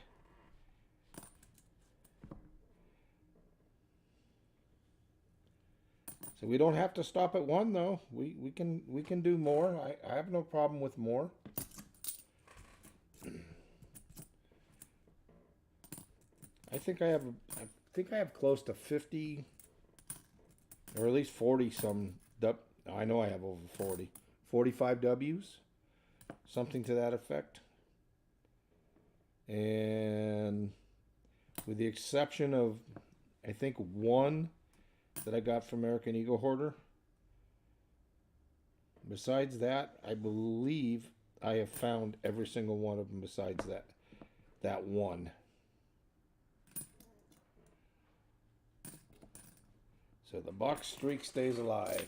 So we don't have to stop at one, though. We can do more. I have no problem with more. I think I have close to 50 or at least 40 some. I know I have over 40. 45 W's, something to that effect. And with the exception of, I think, one that I got from American Eagle Hoarder, besides that, I believe I have found every single one of them besides that one. So the box streak stays alive.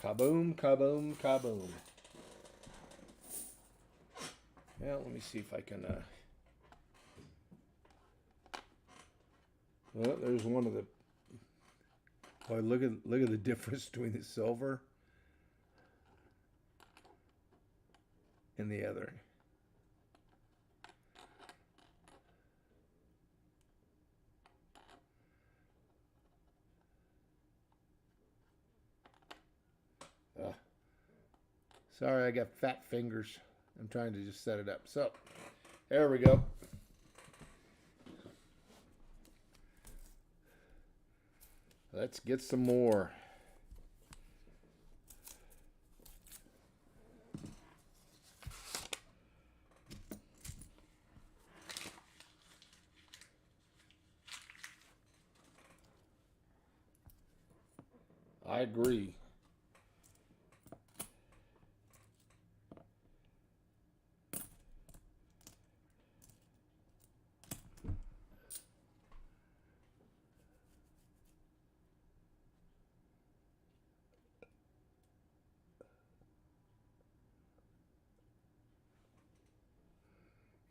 Kaboom, kaboom, kaboom. Well, let me see if I can. Well, there's one of the. Boy, look at the difference between the silver and the other. Sorry, I got fat fingers. I'm trying to just set it up. So, there we go. Let's get some more. I agree.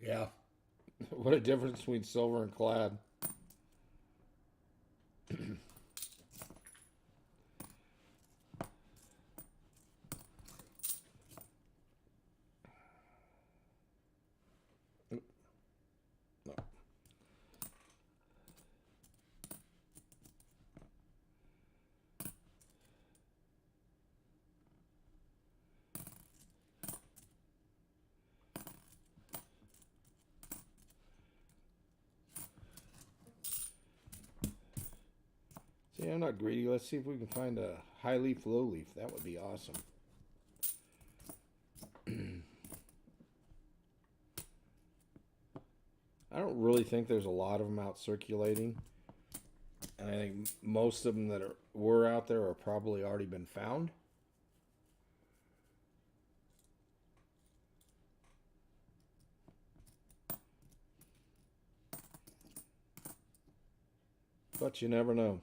Yeah. What a difference between silver and clad. No. See, I'm not greedy. Let's see if we can find a high leaf, low leaf. That would be awesome. I don't really think there's a lot of them out circulating. And I think most of them that were out there are probably already been found. But you never know.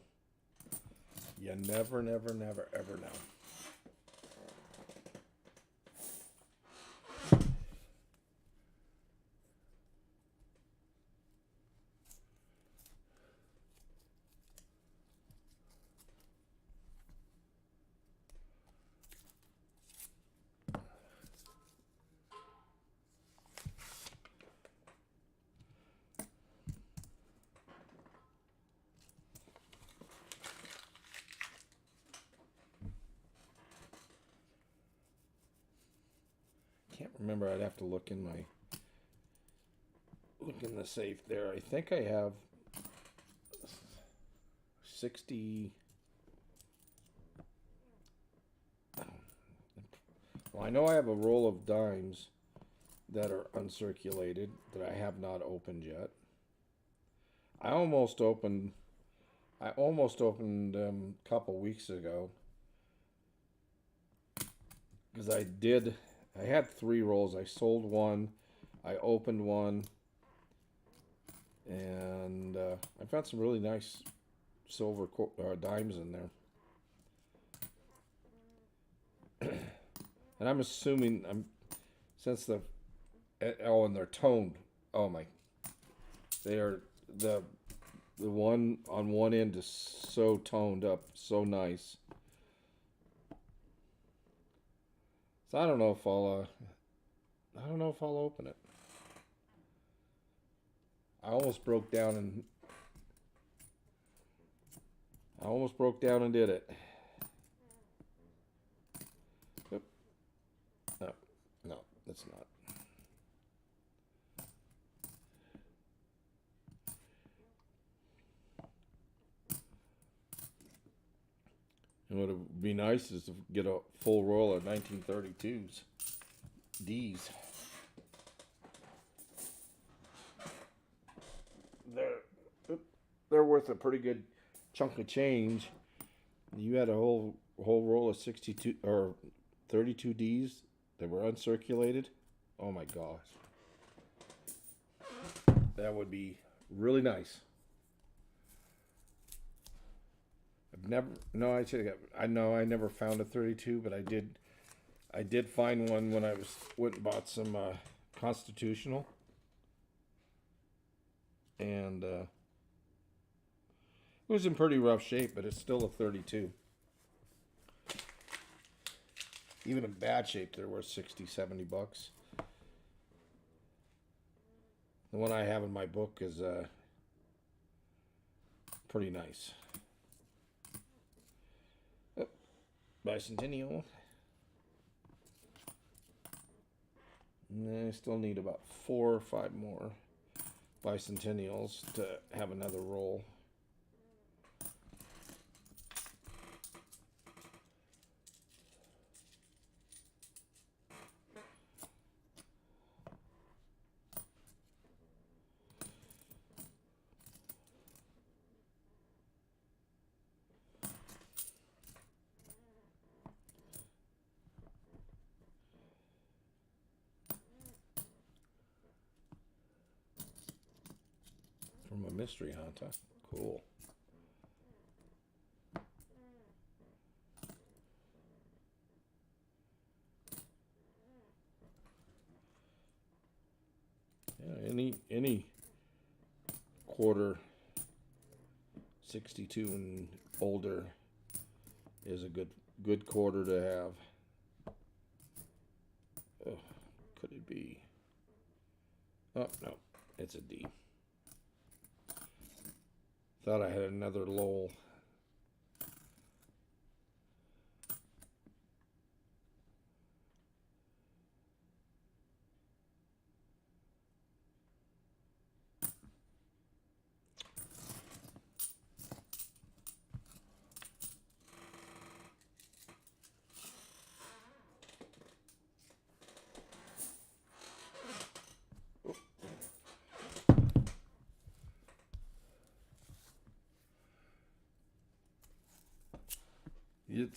You never, never, never, ever know. can't remember. I'd have to look in the safe there. I think I have 60. Well, I know I have a roll of dimes that are uncirculated that I have not opened yet. I almost opened a couple weeks ago because I had 3 rolls. I sold one, I opened one, and I found some really nice silver dimes in there. And I'm assuming since and they're toned. Oh my, they are the one on one end is so toned up, so nice. So I don't know if I'll open it. I almost broke down and did it. Yep. No, that's not. And what would be nice is to get a full roll of 1932s. D's. They're worth a pretty good chunk of change. You had a whole roll of 62 or 32 D's that were uncirculated. Oh my gosh. That would be really nice. I never found a 32, but I did find one when I went and bought some Constitutional, and it was in pretty rough shape, but it's still a 32. Even in bad shape, they're worth $60-$70. The one I have in my book is pretty nice. Bicentennial. And I still need about 4 or 5 more bicentennials to have another roll. From a mystery hunt, huh? Cool. Yeah, any quarter 62 and older is a good quarter to have. Oh, could it be? Oh no, it's a D. Thought I had another Lowell.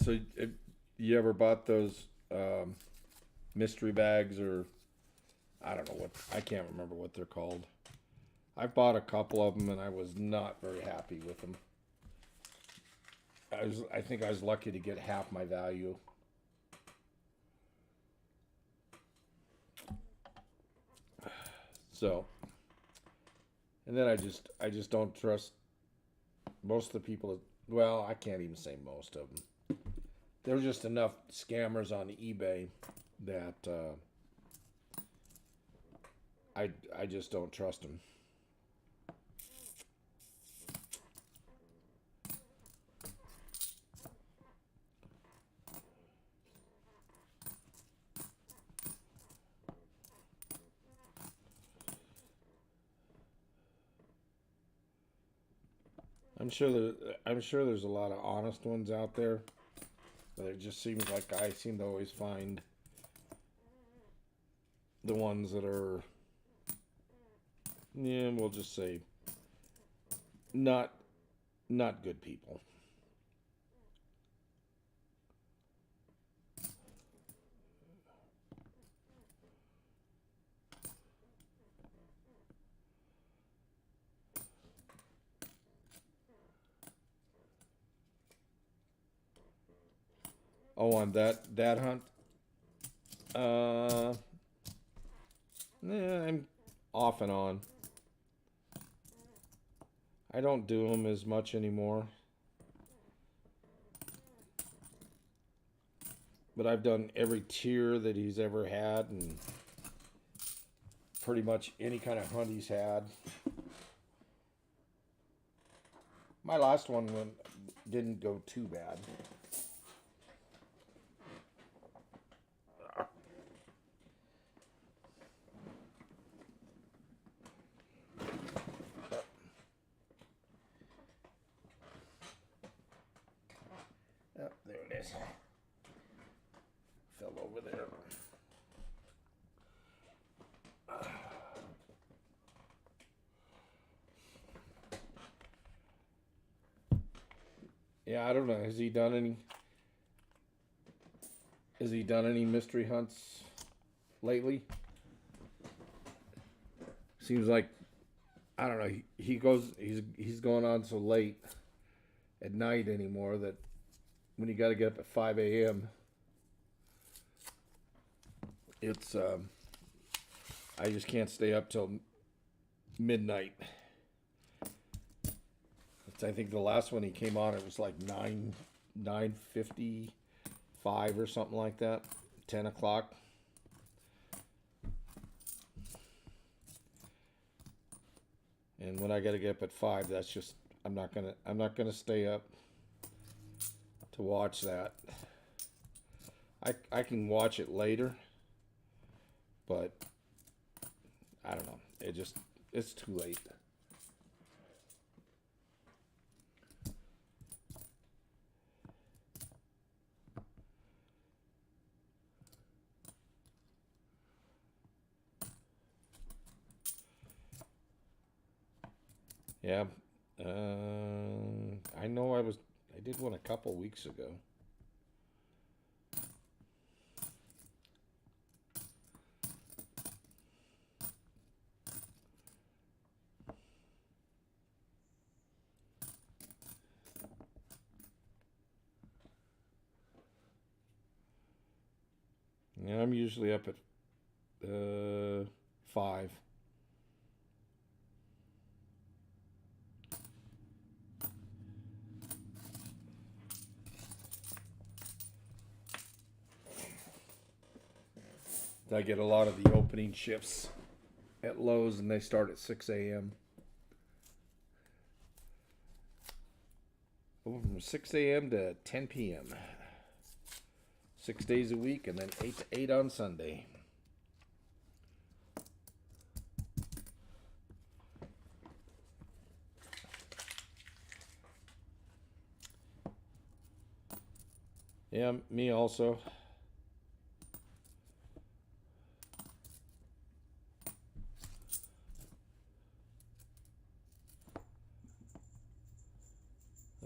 So, you ever bought those mystery bags, or I don't know I can't remember what they're called. I bought a couple of them and I was not very happy with them. I think I was lucky to get half my value. So, and then I just don't trust most of the people. Well, I can't even say most of them. There were just enough scammers on eBay that I just don't trust them. I'm sure there's a lot of honest ones out there, but it just seems like I seem to always find the ones that are, yeah, we'll just say not not good people. Oh, on that hunt, uh, yeah, I'm off and on. I don't do them as much anymore, but I've done every tier that he's ever had, and pretty much any kind of hunt he's had. My last one didn't go too bad. Oh, there it is. Fell over there. Yeah, I don't know. Has he done any mystery hunts lately? Seems like, I don't know. He goes. He's going on so late at night anymore that when you got to get up at 5 a.m., it's I just can't stay up till midnight. I think the last one he came on, it was like 9:55 or something like that, 10 o'clock. And when I got to get up at 5, that's just I'm not gonna stay up to watch that. I can watch it later, but I don't know. It's too late. Yeah. I know I did one a couple weeks ago. Yeah, I'm usually up at 5. I get a lot of the opening shifts at Lowe's, and they start at 6 a.m. From 6 a.m. to 10 p.m. 6 days a week, and then 8 to 8 on Sunday. Yeah, me also.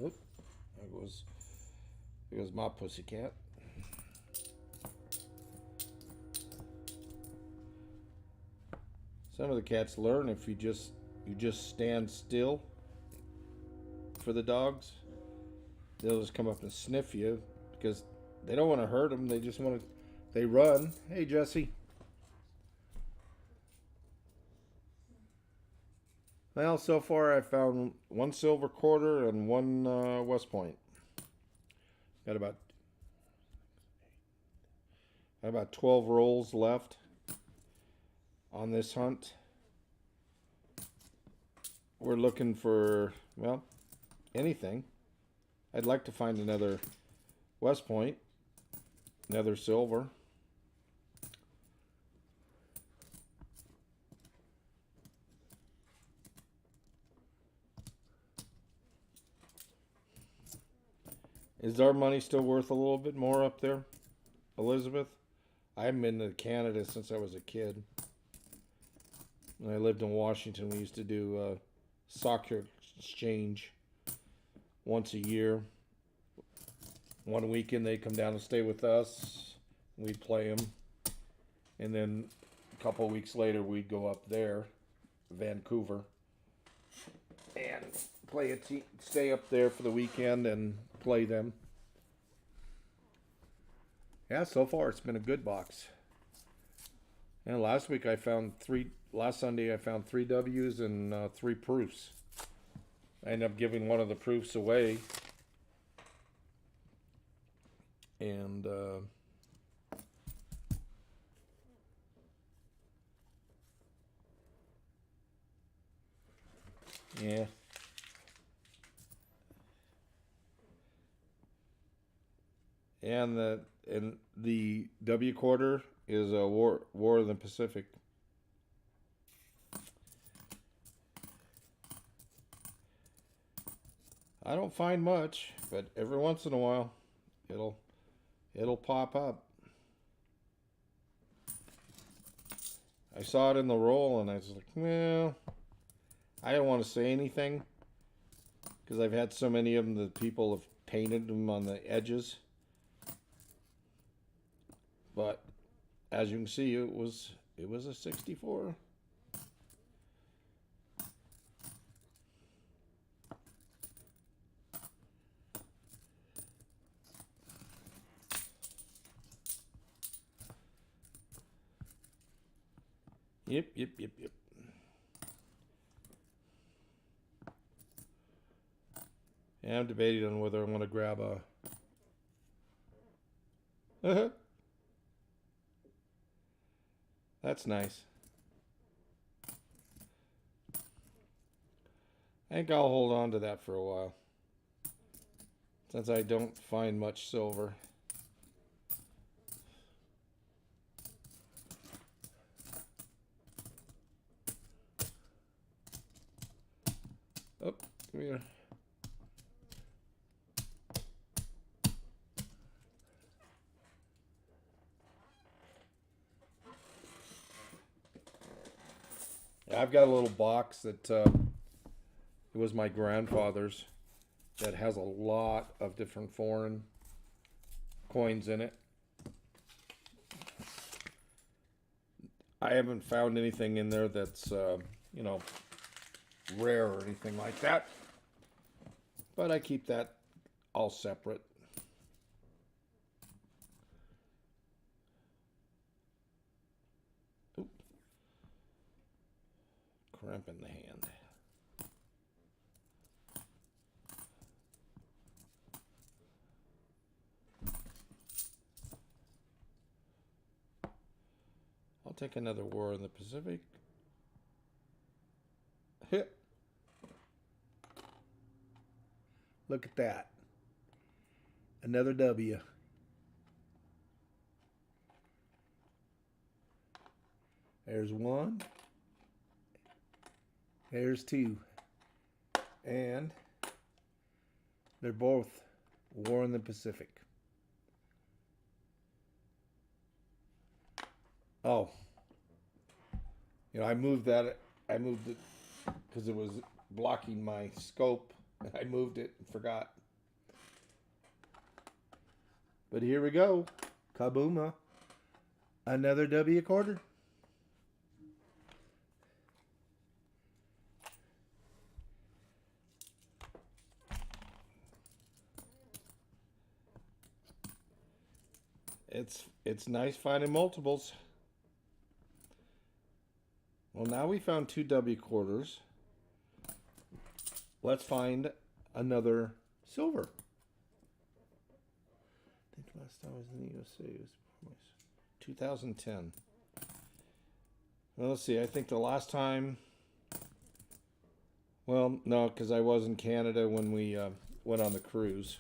Oop, there goes my pussycat. Some of the cats learn if you just stand still for the dogs. They'll just come up and sniff you because they don't want to hurt them. They just want to. They run. Hey, Jesse. Well, so far I found one silver quarter and one West Point. Got about 12 rolls left on this hunt. We're looking for, well, anything. I'd like to find another West Point, another silver. Is our money still worth a little bit more up there, Elizabeth? I haven't been to Canada since I was a kid. When I lived in Washington, we used to do soccer exchange once a year. One weekend they'd come down and stay with us. We'd play them. And then a couple of weeks later, we'd go up there, Vancouver, and play a team, stay up there for the weekend and play them. Yeah, so far it's been a good box. And last week I found last Sunday I found 3 W's and 3 proofs. I ended up giving one of the proofs away. And yeah. And the W quarter is a War of the Pacific. I don't find much, but every once in a while it'll pop up. I saw it in the roll and I was like, well, I don't want to say anything because I've had so many of them that people have painted them on the edges. But as you can see, it was a 64. Yep. Yeah, I'm debating on whether I'm going to grab a... That's nice. I think I'll hold on to that for a while, since I don't find much silver. Oh, come here. I've got a little box that it was my grandfather's that has a lot of different foreign coins in it. I haven't found anything in there that's rare or anything like that, but I keep that all separate. Oop. Cramp in the hand. I'll take another War in the Pacific. Hit. Look at that. Another W. There's one. There's 2. And they're both War in the Pacific. Oh. I moved it because it was blocking my scope. And I moved it and forgot. But here we go. Kabooma. Another W quarter. It's nice finding multiples. Well, now we found 2 W quarters. Let's find another silver. I think last time I was in the USA it was 2010. Well, let's see. I think the last time. Well, no, because I was in Canada when we went on the cruise.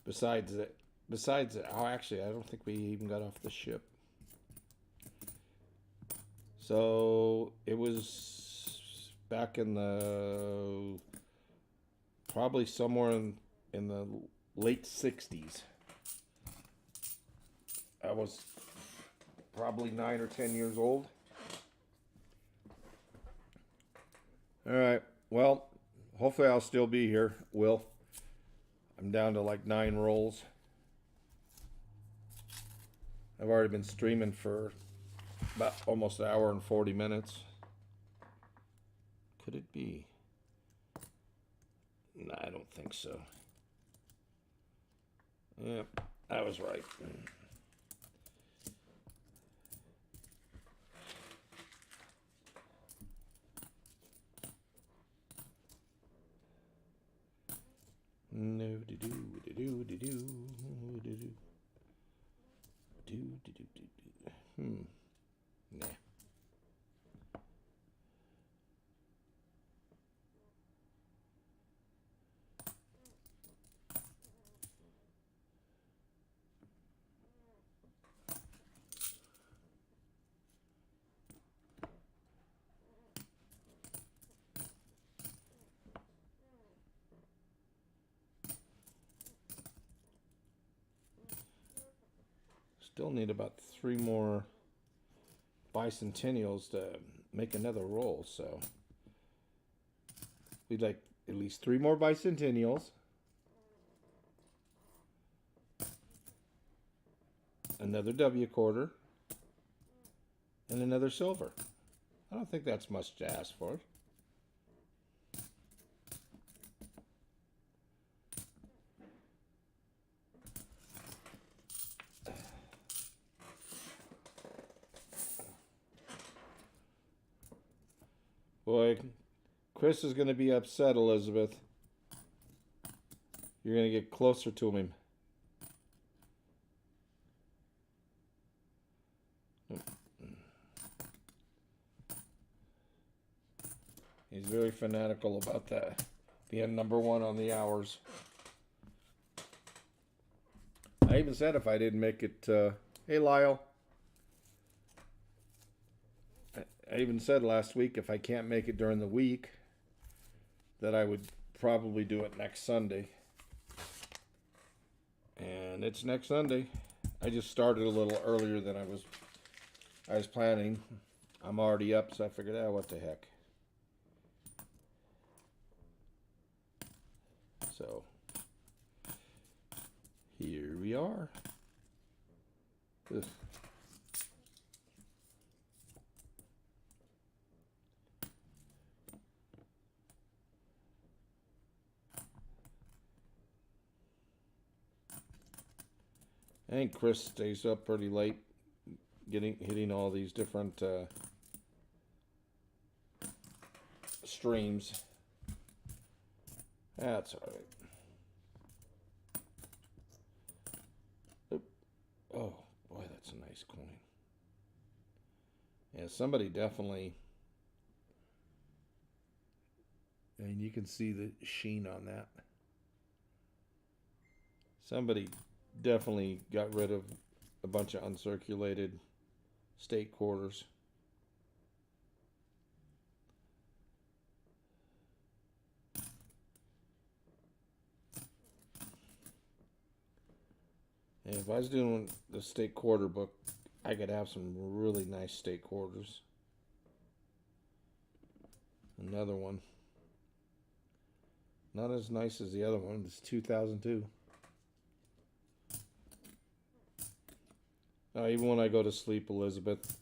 Besides it, oh, actually, I don't think we even got off the ship. So it was back in the probably somewhere in in the late 60s. I was probably 9 or 10 years old. All right. Well, hopefully I'll still be here, Will. I'm down to like 9 rolls. I've already been streaming for about almost an hour and 40 minutes. Could it be? No, I don't think so. Yep, I was right. No, do do do do do do do do. Nah. Still need about 3 more bicentennials to make another roll, so we'd like at least 3 more bicentennials, another W quarter, and another silver. I don't think that's much to ask for. Boy, Chris is going to be upset, Elizabeth. You're going to get closer to him. He's very fanatical about that, being number 1 on the hours. I even said if I didn't make it, hey Lyle. I even said last week if I can't make it during the week, that I would probably do it next Sunday. And it's next Sunday. I just started a little earlier than I was planning. I'm already up, so I figured, what the heck. So here we are. Ugh. I think Chris stays up pretty late, hitting all these different streams. That's all right. Oop. Oh boy, that's a nice coin. Yeah, somebody definitely, and you can see the sheen on that. Somebody definitely got rid of a bunch of uncirculated state quarters. And if I was doing the state quarter book, I could have some really nice state quarters. Another one. Not as nice as the other one. It's 2002. Even when I go to sleep, Elizabeth,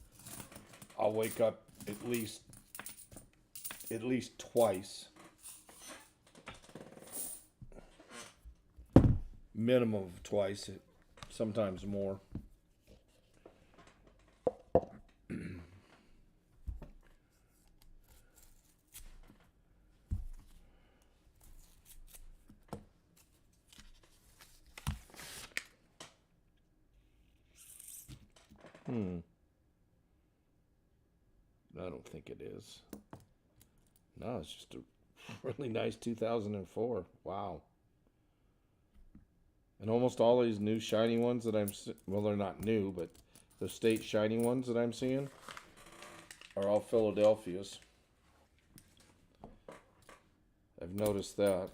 I'll wake up at least twice. Minimum of twice, sometimes more. I don't think it is. No, it's just a really nice 2004. Wow. And almost all these new shiny ones that well, they're not new, but the state shiny ones that I'm seeing are all Philadelphia's. I've noticed that.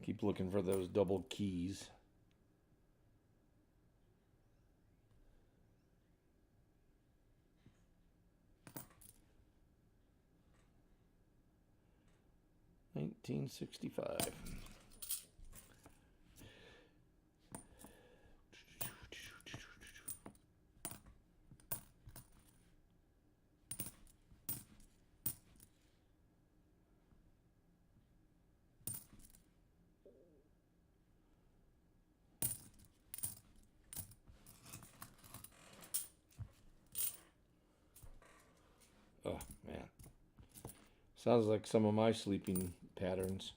Keep looking for those double keys. $19.65. Oh, man. Sounds like some of my sleeping patterns.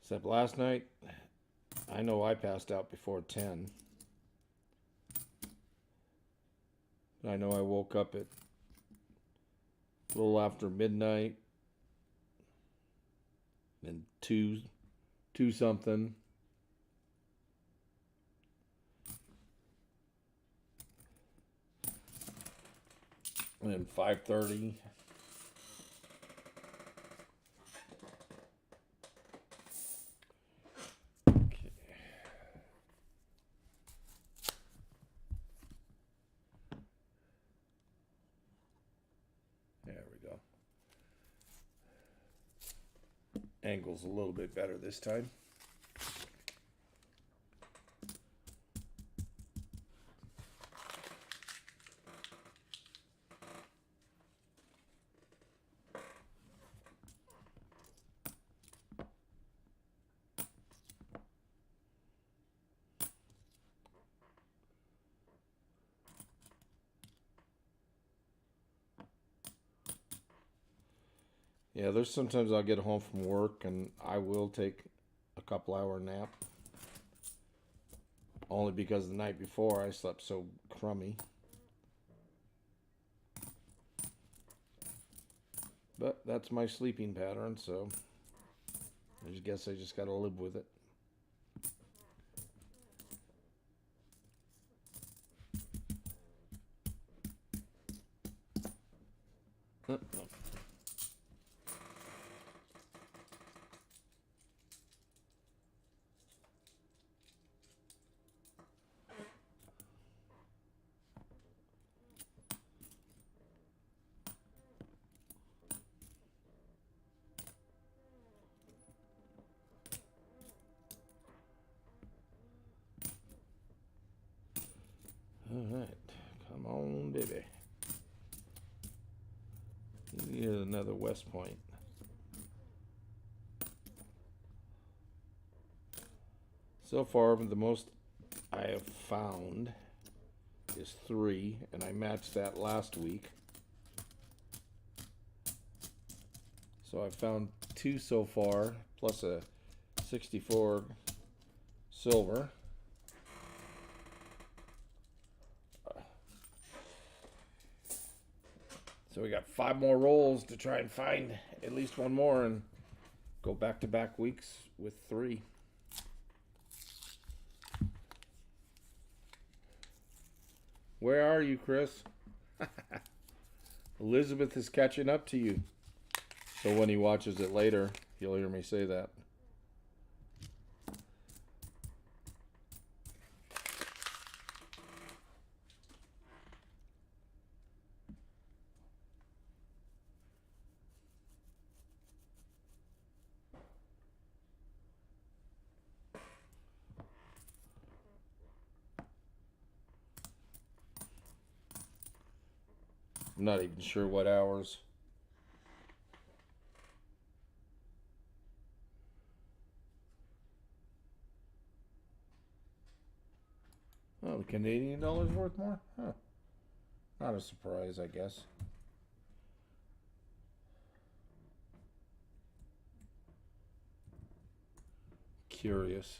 Except last night, I know I passed out before 10. I know I woke up at a little after midnight. And 2 something. And then 5:30. Okay. There we go. Angle's a little bit better this time. Yeah, there's sometimes I'll get home from work and I will take a couple-hour nap. Only because the night before I slept so crummy. But that's my sleeping pattern, so I guess I just gotta live with it. Alright, come on, baby. Here's another West Point. So far, the most I have found is 3, and I matched that last week. So I found 2 so far, plus a 64 silver. So we got 5 more rolls to try and find at least one more and go back-to-back weeks with 3. Where are you, Chris? Elizabeth is catching up to you. So when he watches it later, he'll hear me say that. I'm not even sure what hours. Oh, the Canadian dollar's worth more? Huh. Not a surprise, I guess. Curious.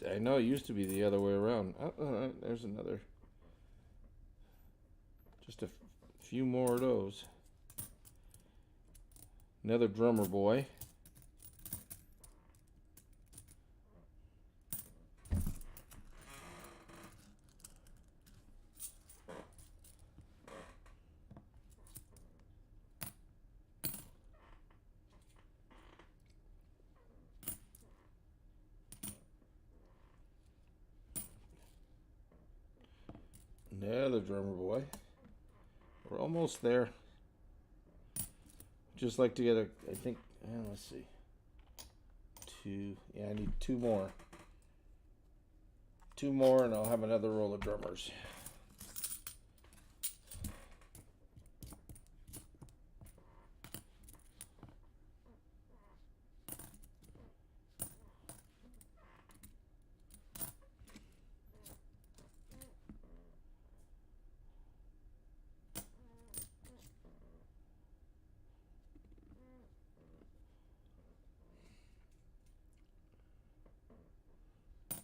I know it used to be the other way around. There's another. Just a few more of those. Another drummer boy. Yeah, the drummer boy. We're almost there. Just like to get a, I think, let's see. Two, yeah, I need two more. Two more and I'll have another roll of drummers.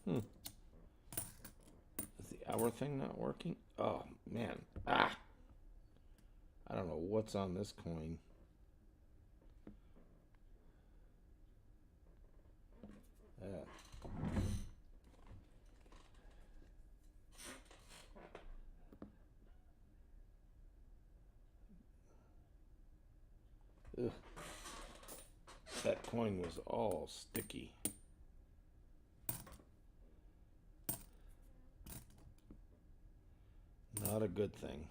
Is the hour thing not working? Oh, man. Ah! I don't know what's on this coin. Yeah. Ugh. That coin was all sticky. Not a good thing.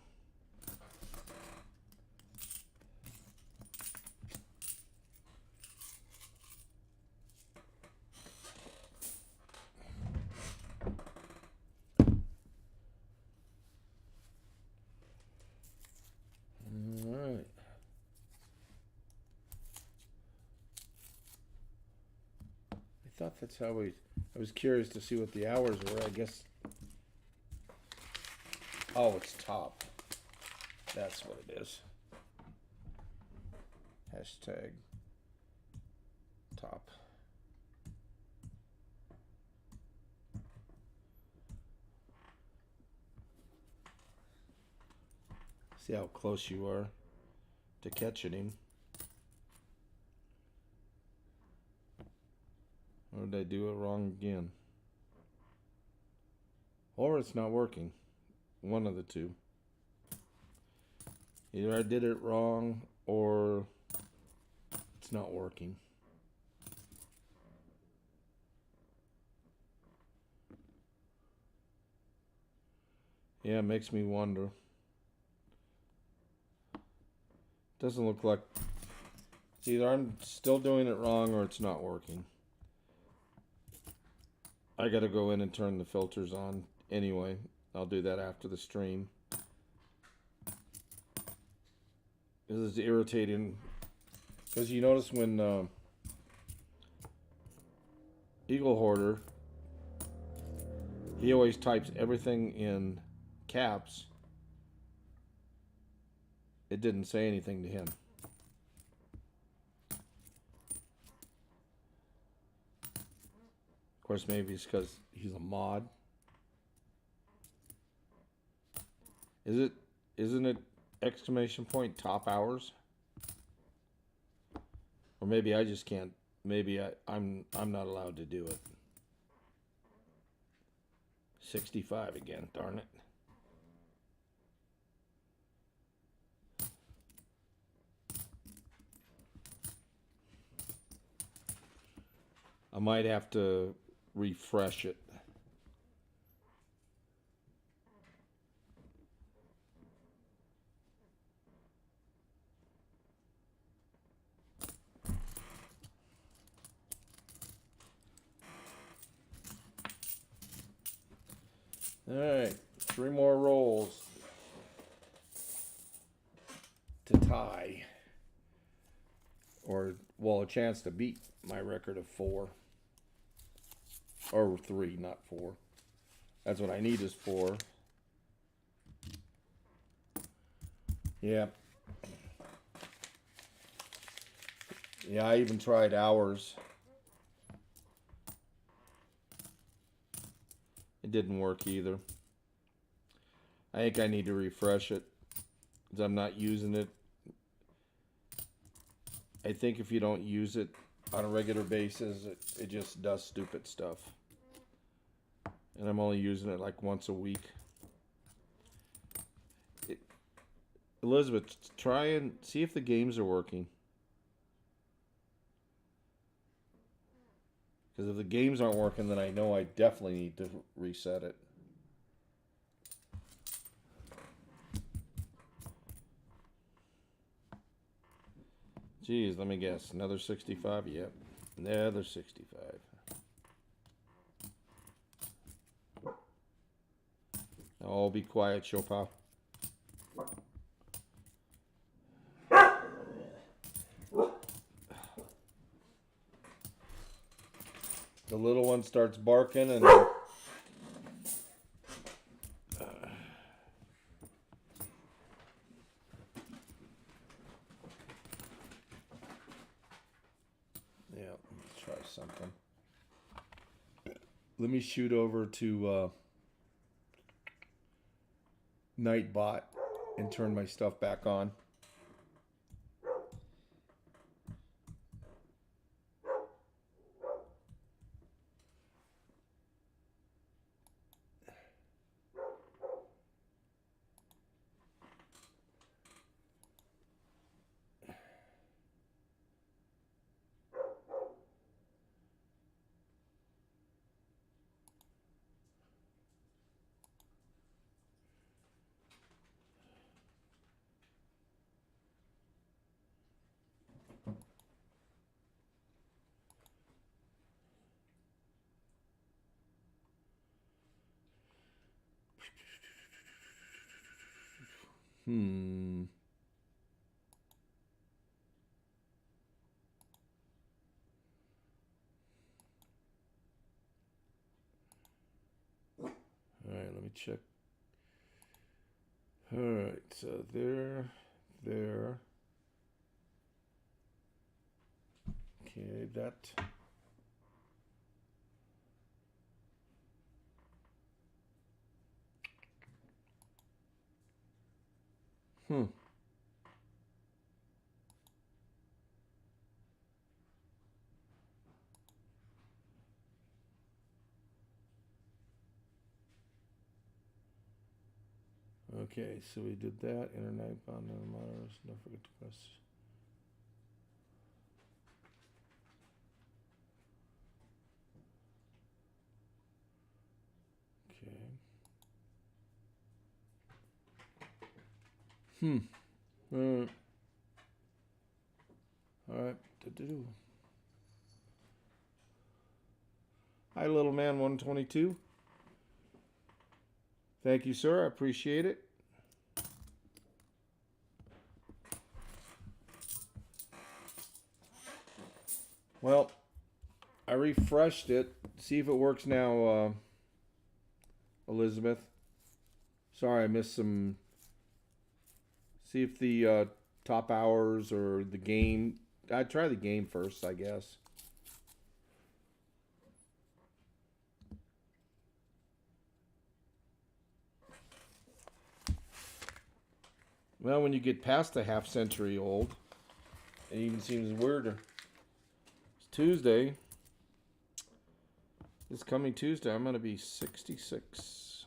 All right. I thought that's how we. I was curious to see what the hours were. I guess. Oh, it's top. That's what it is. Hashtag top. See how close you are to catching him. Or did I do it wrong again? Or it's not working. One of the two. Either I did it wrong or it's not working. Yeah, it makes me wonder. Doesn't look like either I'm still doing it wrong or it's not working. I gotta go in and turn the filters on anyway. I'll do that after the stream. This is irritating because you notice when Eagle Hoarder, he always types everything in caps. It didn't say anything to him. Of course, maybe it's because he's a mod. Isn't it exclamation point top hours? Or maybe I just can't. Maybe I'm not allowed to do it. 65 again, darn it. I might have to refresh it. All right, 3 more rolls to tie, or well, a chance to beat my record of 4 or 3, not 4. That's what I need is 4. Yeah. Yeah, I even tried hours. It didn't work either. I think I need to refresh it because I'm not using it. I think if you don't use it on a regular basis, it just does stupid stuff. And I'm only using it like once a week. Elizabeth, try and see if the games are working. Because if the games aren't working, then I know I definitely need to reset it. Geez, let me guess. Another 65? Yep. Another 65. Oh, be quiet, Chopin. The little one starts barking and... yeah, let's try something. Let me shoot over to Nightbot and turn my stuff back on. Hmm. All right, let me check. All right, so there. Okay, that. Hmm. Okay, so we did that. Internet bound monitors. Don't forget to press. Okay. All right. Do-do-do. Hi, little man 122. Thank you, sir. I appreciate it. Well, I refreshed it. See if it works now, Elizabeth. Sorry, I missed some. See if the top hours or the game. I'd try the game first, I guess. Well, when you get past the half century old, it even seems weirder. It's Tuesday. This coming Tuesday, I'm going to be 66.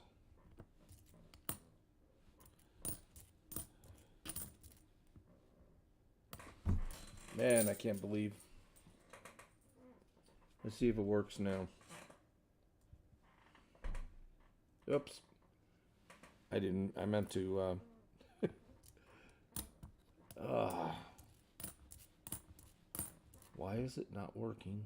Man, I can't believe. Let's see if it works now. Oops. I didn't. I meant to. Why is it not working?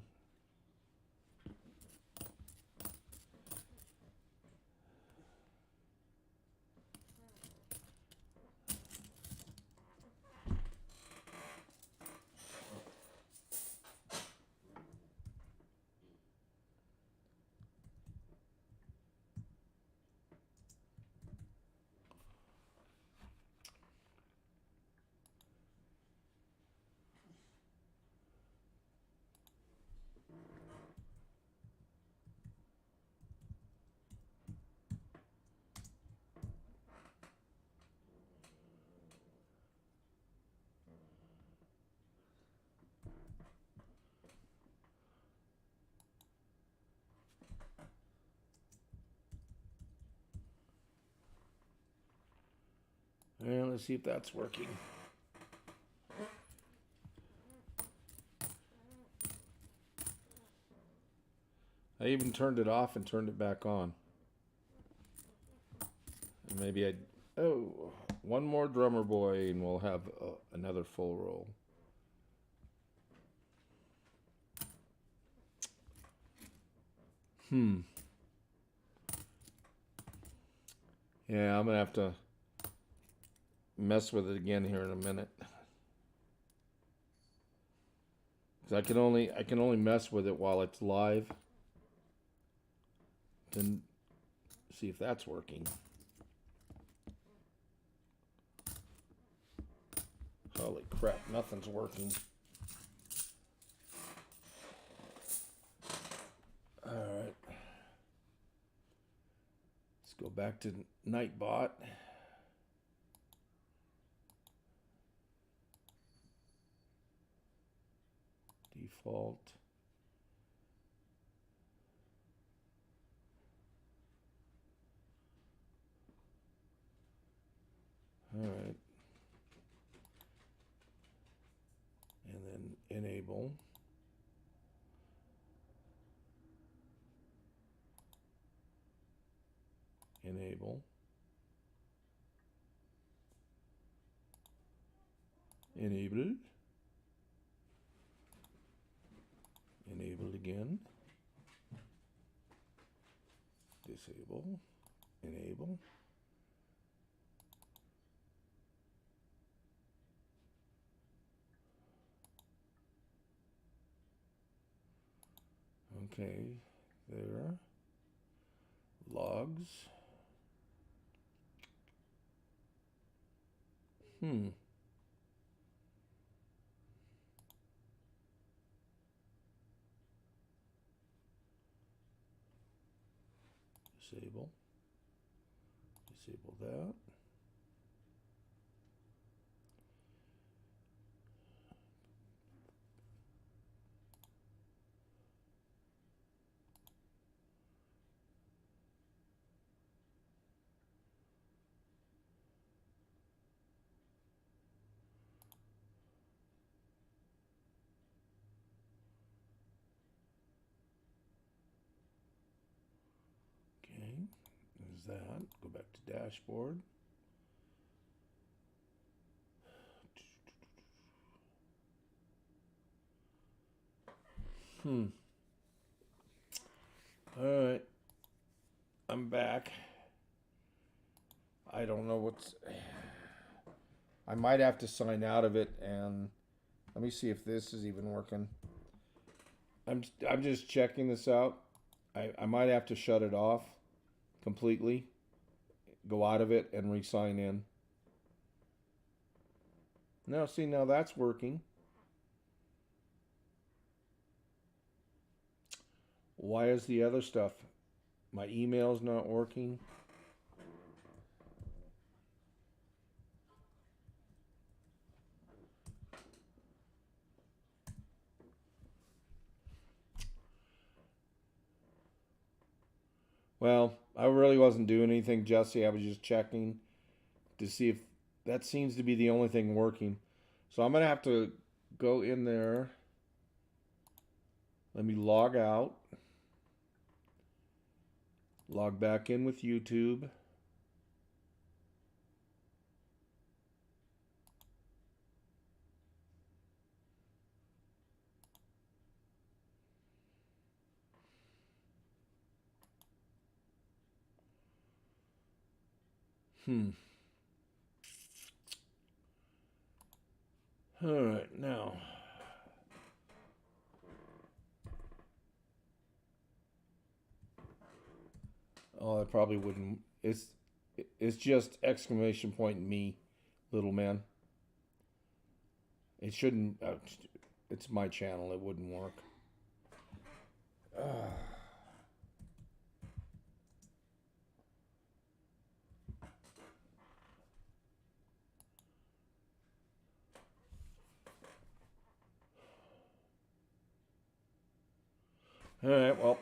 And let's see if that's working. I even turned it off and turned it back on. And maybe I'd... Oh, one more drummer boy and we'll have another full roll. Yeah, I'm gonna have to mess with it again here in a minute. 'Cause I can only mess with it while it's live. Then see if that's working. Holy crap, nothing's working. Alright. Let's go back to Nightbot. Default. Alright. And then enable. Enable. Enable. Enable again. Disable. Enable. Okay, there. Logs. Disable. Disable that. Okay, there's that. Go back to dashboard. Alright. I'm back. I don't know what's... I might have to sign out of it, and let me see if this is even working. I'm just checking this out. I might have to shut it off completely, go out of it, and re-sign in. Now, see, now that's working. Why is the other stuff? My email's not working. Well, I really wasn't doing anything, Jesse. I was just checking to see if that seems to be the only thing working. So I'm going to have to go in there. Let me log out. Log back in with YouTube. All right, now. Oh, I probably wouldn't. It's just exclamation point me, little man. It shouldn't. It's my channel. It wouldn't work. All right. Well,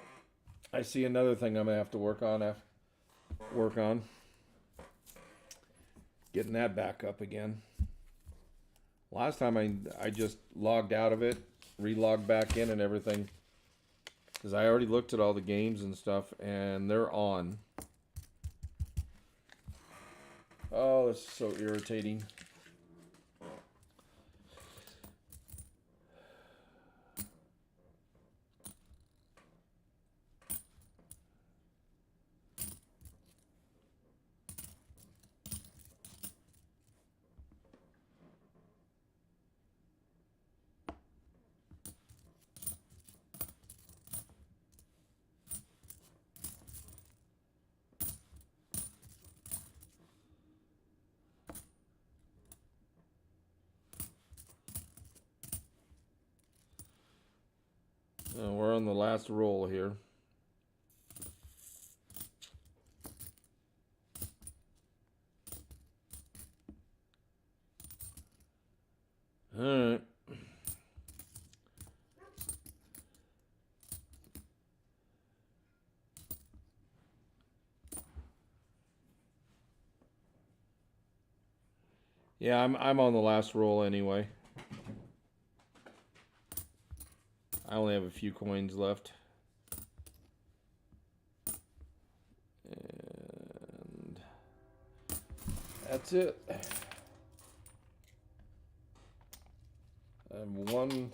I see another thing I'm gonna have to work on. Getting that back up again. Last time I just logged out of it, re-logged back in and everything. Because I already looked at all the games and stuff, and they're on. Oh, this is so irritating. We're on the last roll here. All right. Yeah, I'm on the last roll anyway. I only have a few coins left. And that's it. I'm one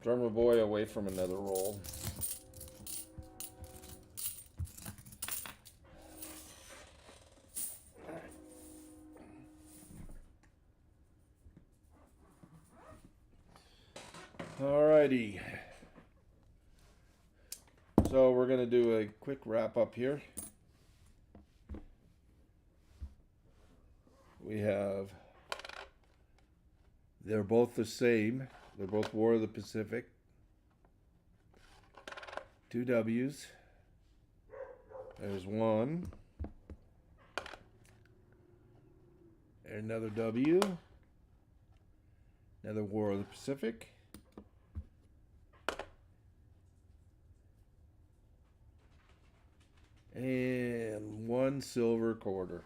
drummer boy away from another roll. Alrighty. So we're going to do a quick wrap up here. We have, they're both the same. They're both War of the Pacific. 2 W's. There's one. Another W. Another War of the Pacific. And one silver quarter.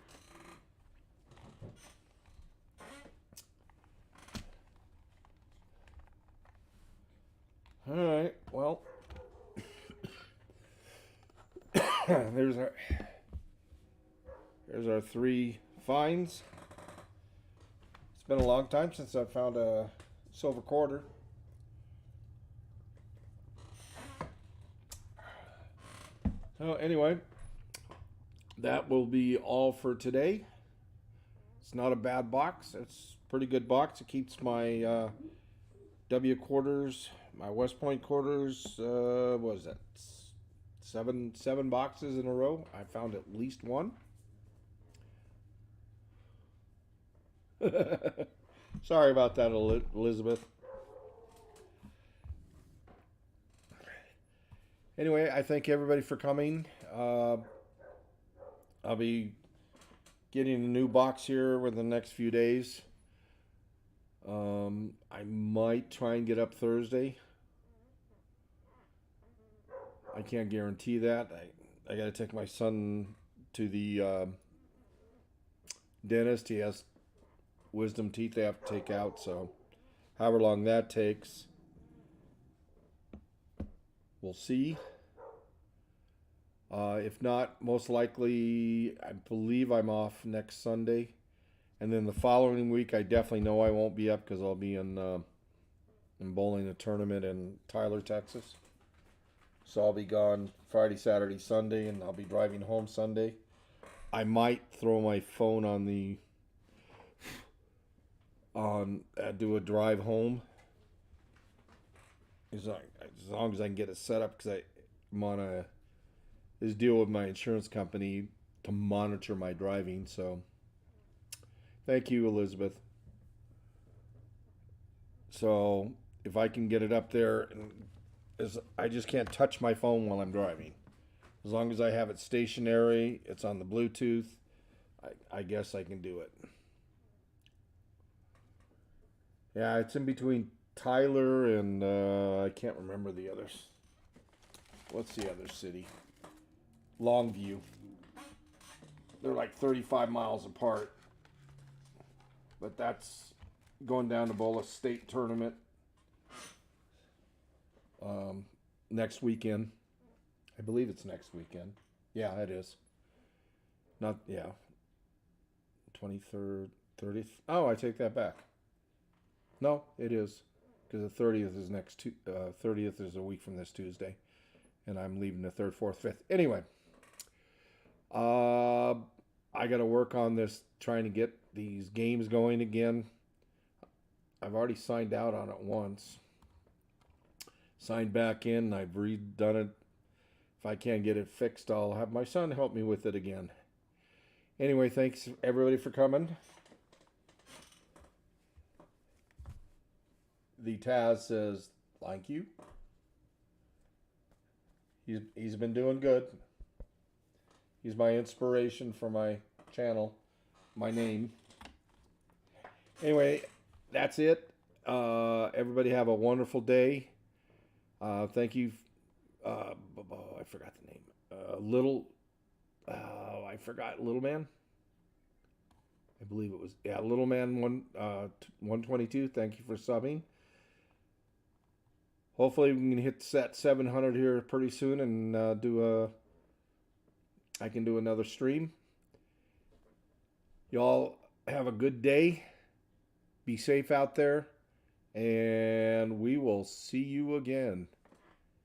All right, well, there's our 3 finds. It's been a long time since I found a silver quarter. So anyway, that will be all for today. It's not a bad box. It's a pretty good box. It keeps my W quarters, my West Point quarters, what was that? Seven boxes in a row. I found at least one. Sorry about that, Elizabeth. Anyway, I thank everybody for coming. I'll be getting a new box here within the next few days. I might try and get up Thursday. I can't guarantee that. I got to take my son to the dentist. He has wisdom teeth they have to take out, so however long that takes, we'll see. If not, most likely, I believe I'm off next Sunday. And then the following week, I definitely know I won't be up because I'll be in bowling a tournament in Tyler, Texas. So I'll be gone Friday, Saturday, Sunday, and I'll be driving home Sunday. I might throw my phone on do a drive home. As long as I can get it set up, because I'm on this deal with my insurance company to monitor my driving. So thank you, Elizabeth. So if I can get it up there, I just can't touch my phone while I'm driving. As long as I have it stationary, it's on the Bluetooth, I guess I can do it. Yeah, it's in between Tyler and I can't remember the others. What's the other city? Longview. They're like 35 miles apart. But that's going down to bowl a state tournament next weekend. I believe it's next weekend. Yeah, it is. 23rd, 30th. Oh, I take that back. No, it is, because the 30th is 30th is a week from this Tuesday, and I'm leaving the 3rd, 4th, 5th. Anyway, I got to work on this, trying to get these games going again. I've already signed out on it once. Signed back in. I've redone it. If I can't get it fixed, I'll have my son help me with it again. Anyway, thanks everybody for coming. The Taz says, thank you. He's been doing good. He's my inspiration for my channel, my name. Anyway, that's it. Everybody have a wonderful day. Thank you. I forgot the name. I forgot Little Man. I believe it was Little Man 122. Thank you for subbing. Hopefully we can hit set 700 here pretty soon and I can do another stream. Y'all have a good day. Be safe out there, and we will see you again.